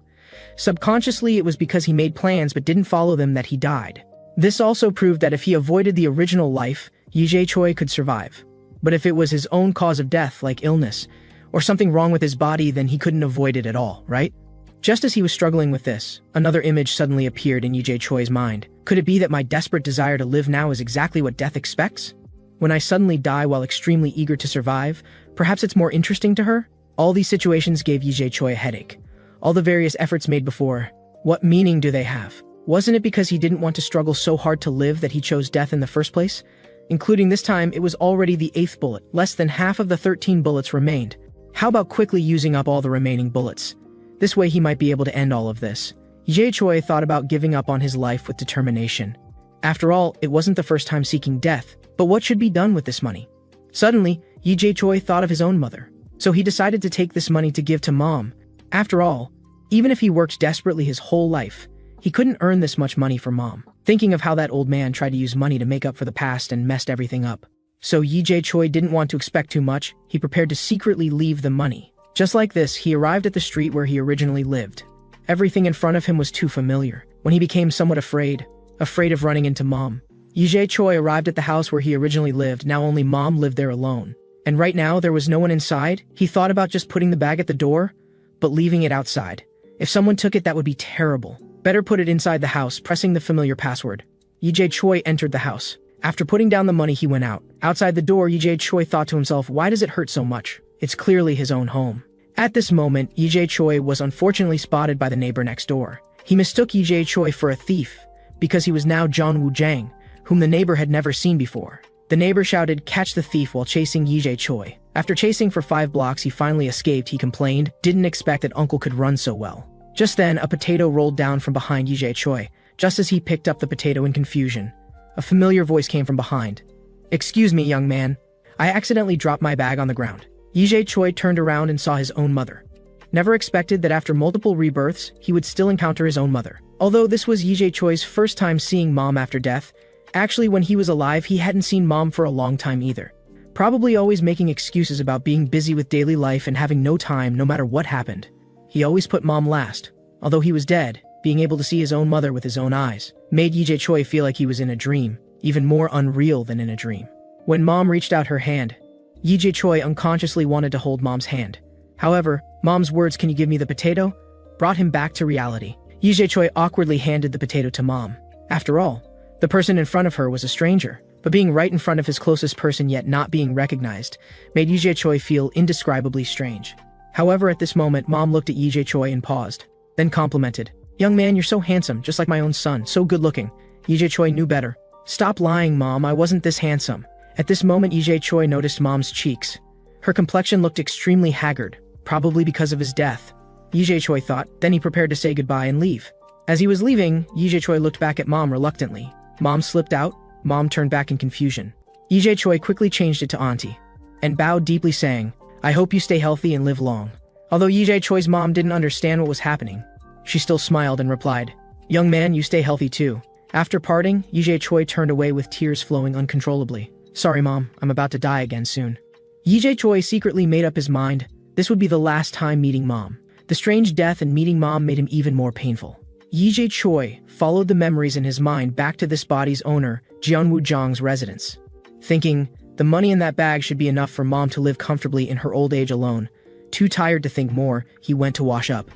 Subconsciously, it was because he made plans but didn't follow them that he died. This also proved that if he avoided the original life, Yi Choi could survive. But if it was his own cause of death, like illness, or something wrong with his body, then he couldn't avoid it at all, right? Just as he was struggling with this, another image suddenly appeared in Yi Choi's mind. Could it be that my desperate desire to live now is exactly what death expects? When I suddenly die while extremely eager to survive, perhaps it's more interesting to her? All these situations gave Yi Choi a headache. All the various efforts made before, what meaning do they have? Wasn't it because he didn't want to struggle so hard to live that he chose death in the first place? Including this time, it was already the 8th bullet. Less than half of the 13 bullets remained. How about quickly using up all the remaining bullets? This way he might be able to end all of this. Yi Choi thought about giving up on his life with determination. After all, it wasn't the first time seeking death, but what should be done with this money? Suddenly, Yi Choi thought of his own mother. So he decided to take this money to give to mom. After all, even if he worked desperately his whole life, he couldn't earn this much money for mom. Thinking of how that old man tried to use money to make up for the past and messed everything up. So Yi Choi didn't want to expect too much. He prepared to secretly leave the money. Just like this, he arrived at the street where he originally lived. Everything in front of him was too familiar. When he became somewhat afraid of running into mom. Yi Choi arrived at the house where he originally lived. Now only mom lived there alone. And right now, there was no one inside. He thought about just putting the bag at the door, but leaving it outside. If someone took it, that would be terrible. Better put it inside the house, pressing the familiar password. Yi Choi entered the house. After putting down the money, he went out. Outside the door, Yi Choi thought to himself, why does it hurt so much? It's clearly his own home. At this moment, Yi Choi was unfortunately spotted by the neighbor next door. He mistook Yi Choi for a thief, because he was now Jeonwoo Jang, whom the neighbor had never seen before. The neighbor shouted, "Catch the thief," while chasing Yi Choi. After chasing for 5 blocks, he finally escaped. He complained, didn't expect that uncle could run so well. Just then, a potato rolled down from behind Yi Choi. Just as he picked up the potato in confusion, a familiar voice came from behind. "Excuse me, young man. I accidentally dropped my bag on the ground." Yi Choi turned around and saw his own mother. Never expected that after multiple rebirths, he would still encounter his own mother. Although this was Yi Choi's first time seeing Mom after death, actually when he was alive he hadn't seen Mom for a long time either. Probably always making excuses about being busy with daily life and having no time no matter what happened. He always put Mom last. Although he was dead, being able to see his own mother with his own eyes made Yi Choi feel like he was in a dream, even more unreal than in a dream. When Mom reached out her hand, Yi Choi unconsciously wanted to hold Mom's hand. However, Mom's words, "Can you give me the potato?" brought him back to reality. Yi Choi awkwardly handed the potato to Mom. After all, the person in front of her was a stranger, but being right in front of his closest person yet not being recognized made Yi Choi feel indescribably strange. However, at this moment, Mom looked at Yi Choi and paused, then complimented. "Young man, you're so handsome, just like my own son, so good looking." Yi Choi knew better. "Stop lying, Mom, I wasn't this handsome." At this moment, Yi Choi noticed Mom's cheeks. Her complexion looked extremely haggard, probably because of his death. Yi Choi thought, then he prepared to say goodbye and leave. As he was leaving, Yi Choi looked back at Mom reluctantly. Mom slipped out. Mom turned back in confusion. Yi Choi quickly changed it to Auntie and bowed deeply, saying, "I hope you stay healthy and live long." Although Yi Choi's mom didn't understand what was happening, she still smiled and replied, "Young man, you stay healthy too." After parting, Yi Choi turned away with tears flowing uncontrollably. "Sorry, Mom, I'm about to die again soon." Yi Choi secretly made up his mind this would be the last time meeting Mom. The strange death and meeting Mom made him even more painful. Yi Choi followed the memories in his mind back to this body's owner, Jeonwoo Jang's residence. Thinking, the money in that bag should be enough for Mom to live comfortably in her old age alone. Too tired to think more, he went to wash up.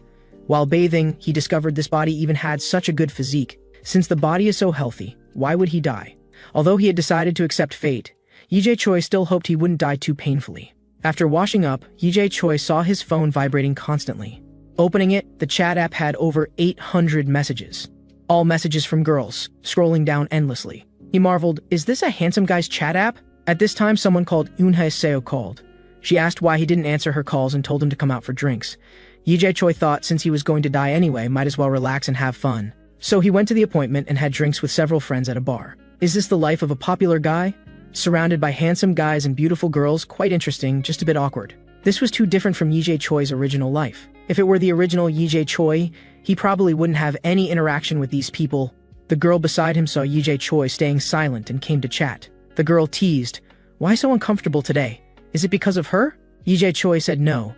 While bathing, he discovered this body even had such a good physique. Since the body is so healthy, why would he die? Although he had decided to accept fate, Yi Choi still hoped he wouldn't die too painfully. After washing up, Yi Choi saw his phone vibrating constantly. Opening it, the chat app had over 800 messages. All messages from girls, scrolling down endlessly. He marveled, is this a handsome guy's chat app? At this time, someone called Eunhae Seo called. She asked why he didn't answer her calls and told him to come out for drinks. Yi Choi thought since he was going to die anyway, might as well relax and have fun. So he went to the appointment and had drinks with several friends at a bar. Is this the life of a popular guy? Surrounded by handsome guys and beautiful girls, quite interesting, just a bit awkward. This was too different from Yi Choi's original life. If it were the original Yi Choi, he probably wouldn't have any interaction with these people. The girl beside him saw Yi Choi staying silent and came to chat. The girl teased, "Why so uncomfortable today? Is it because of her?" Yi Choi said no,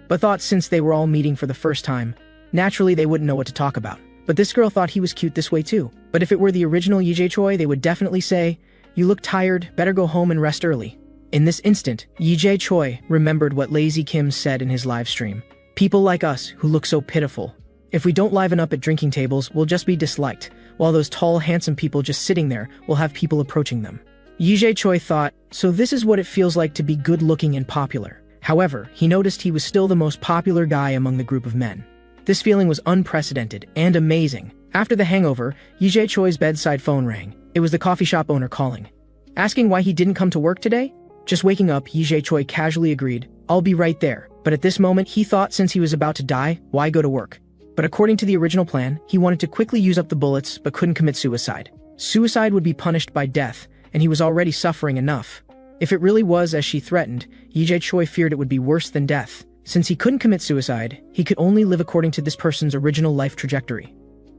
but thought since they were all meeting for the first time, naturally they wouldn't know what to talk about. But this girl thought he was cute this way too. But if it were the original Yi Choi, they would definitely say, "You look tired, better go home and rest early." In this instant, Yi Choi remembered what Lazy Kim said in his live stream. People like us, who look so pitiful. If we don't liven up at drinking tables, we'll just be disliked, while those tall, handsome people just sitting there will have people approaching them. Yi Choi thought, so this is what it feels like to be good-looking and popular. However, he noticed he was still the most popular guy among the group of men. This feeling was unprecedented and amazing. After the hangover, Yi Choi's bedside phone rang. It was the coffee shop owner calling. Asking why he didn't come to work today? Just waking up, Yi Choi casually agreed, "I'll be right there." But at this moment, he thought since he was about to die, why go to work? But according to the original plan, he wanted to quickly use up the bullets but couldn't commit suicide. Suicide would be punished by death, and he was already suffering enough. If it really was as she threatened, Yi Choi feared it would be worse than death. Since he couldn't commit suicide, he could only live according to this person's original life trajectory.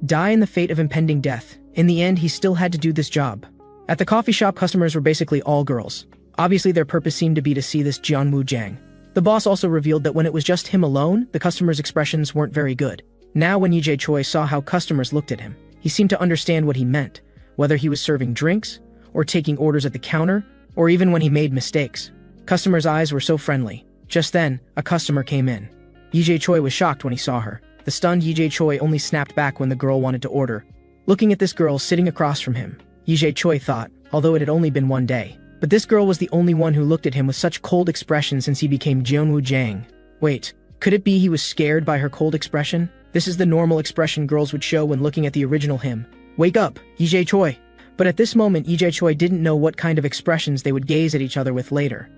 Die in the fate of impending death. In the end, he still had to do this job. At the coffee shop, customers were basically all girls. Obviously, their purpose seemed to be to see this Jeonwoo Jang. The boss also revealed that when it was just him alone, the customers' expressions weren't very good. Now when Yi Choi saw how customers looked at him, he seemed to understand what he meant, whether he was serving drinks, or taking orders at the counter, or even when he made mistakes. Customers' eyes were so friendly. Just then, a customer came in. Yi Choi was shocked when he saw her. The stunned Yi Choi only snapped back when the girl wanted to order. Looking at this girl sitting across from him, Yi Choi thought, although it had only been one day, but this girl was the only one who looked at him with such cold expression since he became Jeonwoo Jang. Wait, could it be he was scared by her cold expression? This is the normal expression girls would show when looking at the original him. Wake up, Yi Choi. But at this moment, Yi Choi didn't know what kind of expressions they would gaze at each other with later.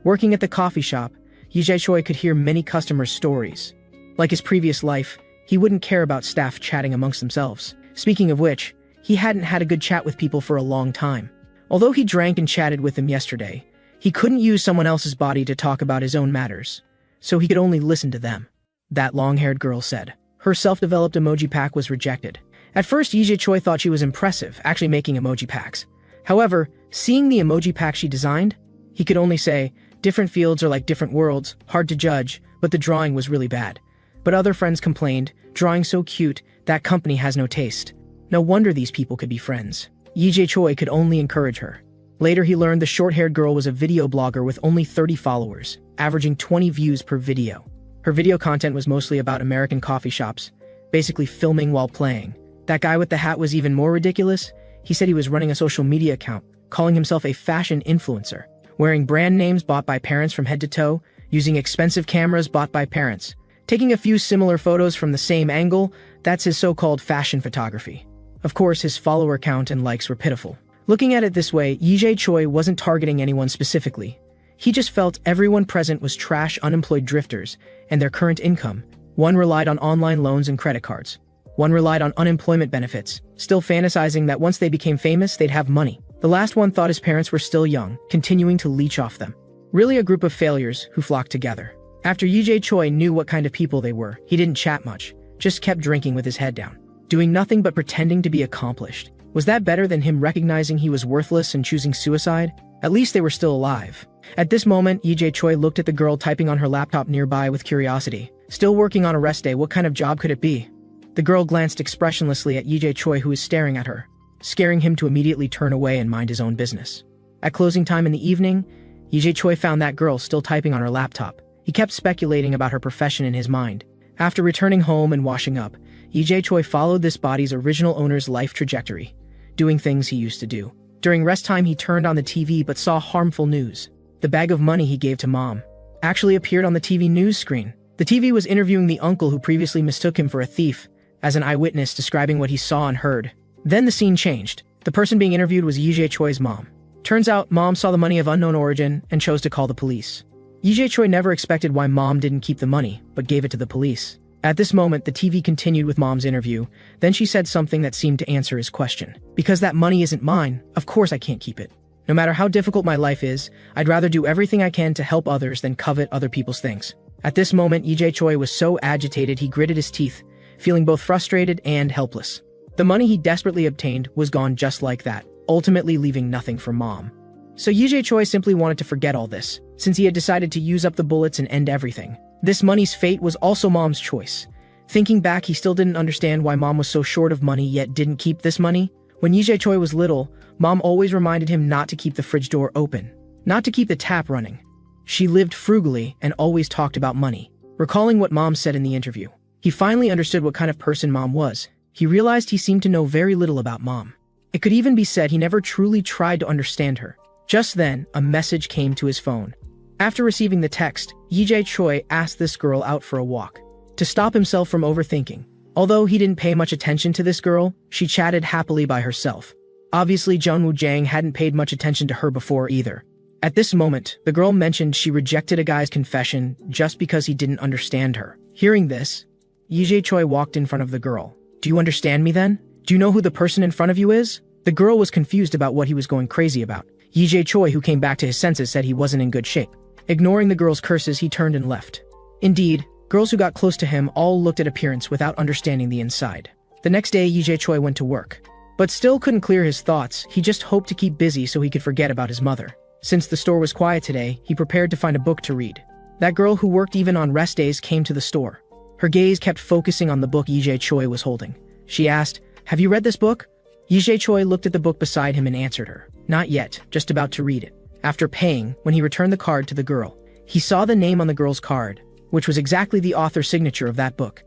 Working at the coffee shop, Yi Choi could hear many customers' stories. Like his previous life, He wouldn't care about staff chatting amongst themselves. Speaking of which, he hadn't had a good chat with people for a long time. Although he drank and chatted with them yesterday, he couldn't use someone else's body to talk about his own matters, so he could only listen to them. That long-haired girl said. Her self-developed emoji pack was rejected. At first, Yee Choi thought she was impressive, actually making emoji packs. However, seeing the emoji pack she designed, he could only say, different fields are like different worlds, hard to judge, but the drawing was really bad. But other friends complained, drawing so cute, that company has no taste. No wonder these people could be friends. Yee Choi could only encourage her. Later he learned the short-haired girl was a video blogger with only 30 followers, averaging 20 views per video. Her video content was mostly about American coffee shops, basically filming while playing. That guy with the hat was even more ridiculous. He said he was running a social media account, calling himself a fashion influencer, wearing brand names bought by parents from head to toe, using expensive cameras bought by parents, taking a few similar photos from the same angle. That's his so-called fashion photography. Of course, his follower count and likes were pitiful. Looking at it this way, Yee Choi wasn't targeting anyone specifically. He just felt everyone present was trash unemployed drifters, and their current income. One relied on online loans and credit cards. One relied on unemployment benefits, still fantasizing that once they became famous, they'd have money. The last one thought his parents were still young, continuing to leech off them. Really a group of failures who flocked together. After Yee Choi knew what kind of people they were, he didn't chat much, just kept drinking with his head down, doing nothing but pretending to be accomplished. Was that better than him recognizing he was worthless and choosing suicide? At least they were still alive. At this moment, Yee Choi looked at the girl typing on her laptop nearby with curiosity. Still working on a rest day, what kind of job could it be? The girl glanced expressionlessly at Yee Choi, who was staring at her, scaring him to immediately turn away and mind his own business. At closing time in the evening, Yee Choi found that girl still typing on her laptop. He kept speculating about her profession in his mind. After returning home and washing up, Yee Choi followed this body's original owner's life trajectory, doing things he used to do. During rest time, he turned on the TV but saw harmful news. The bag of money he gave to mom actually appeared on the TV news screen. The TV was interviewing the uncle who previously mistook him for a thief, as an eyewitness describing what he saw and heard. Then the scene changed. The person being interviewed was Yee Choi's mom. Turns out, mom saw the money of unknown origin and chose to call the police. Yee Choi never expected why mom didn't keep the money, but gave it to the police. At this moment, the TV continued with mom's interview. Then she said something that seemed to answer his question. Because that money isn't mine, of course I can't keep it. No matter how difficult my life is, I'd rather do everything I can to help others than covet other people's things. At this moment, Yee Choi was so agitated he gritted his teeth, feeling both frustrated and helpless. The money he desperately obtained was gone just like that, ultimately leaving nothing for mom. So Yee Choi simply wanted to forget all this, since he had decided to use up the bullets and end everything. This money's fate was also mom's choice. Thinking back, he still didn't understand why mom was so short of money yet didn't keep this money. When Yee Choi was little, mom always reminded him not to keep the fridge door open, not to keep the tap running. She lived frugally and always talked about money. Recalling what mom said in the interview, he finally understood what kind of person mom was. He realized he seemed to know very little about mom. It could even be said he never truly tried to understand her. Just then, a message came to his phone. After receiving the text, Yee Choi asked this girl out for a walk, to stop himself from overthinking. Although he didn't pay much attention to this girl, she chatted happily by herself. Obviously, Jungwoo Jang hadn't paid much attention to her before either. At this moment, the girl mentioned she rejected a guy's confession just because he didn't understand her. Hearing this, Yee Choi walked in front of the girl. "Do you understand me then? Do you know who the person in front of you is?" The girl was confused about what he was going crazy about. Yee Choi, who came back to his senses, said he wasn't in good shape. Ignoring the girl's curses, he turned and left. Indeed, girls who got close to him all looked at appearance without understanding the inside. The next day, Yee Choi went to work, but still couldn't clear his thoughts. He just hoped to keep busy so he could forget about his mother. Since the store was quiet today, he prepared to find a book to read. That girl who worked even on rest days came to the store. Her gaze kept focusing on the book Yee Choi was holding. She asked, "Have you read this book?" Yee Choi looked at the book beside him and answered her, "Not yet, just about to read it." After paying, when he returned the card to the girl, he saw the name on the girl's card, which was exactly the author's signature of that book.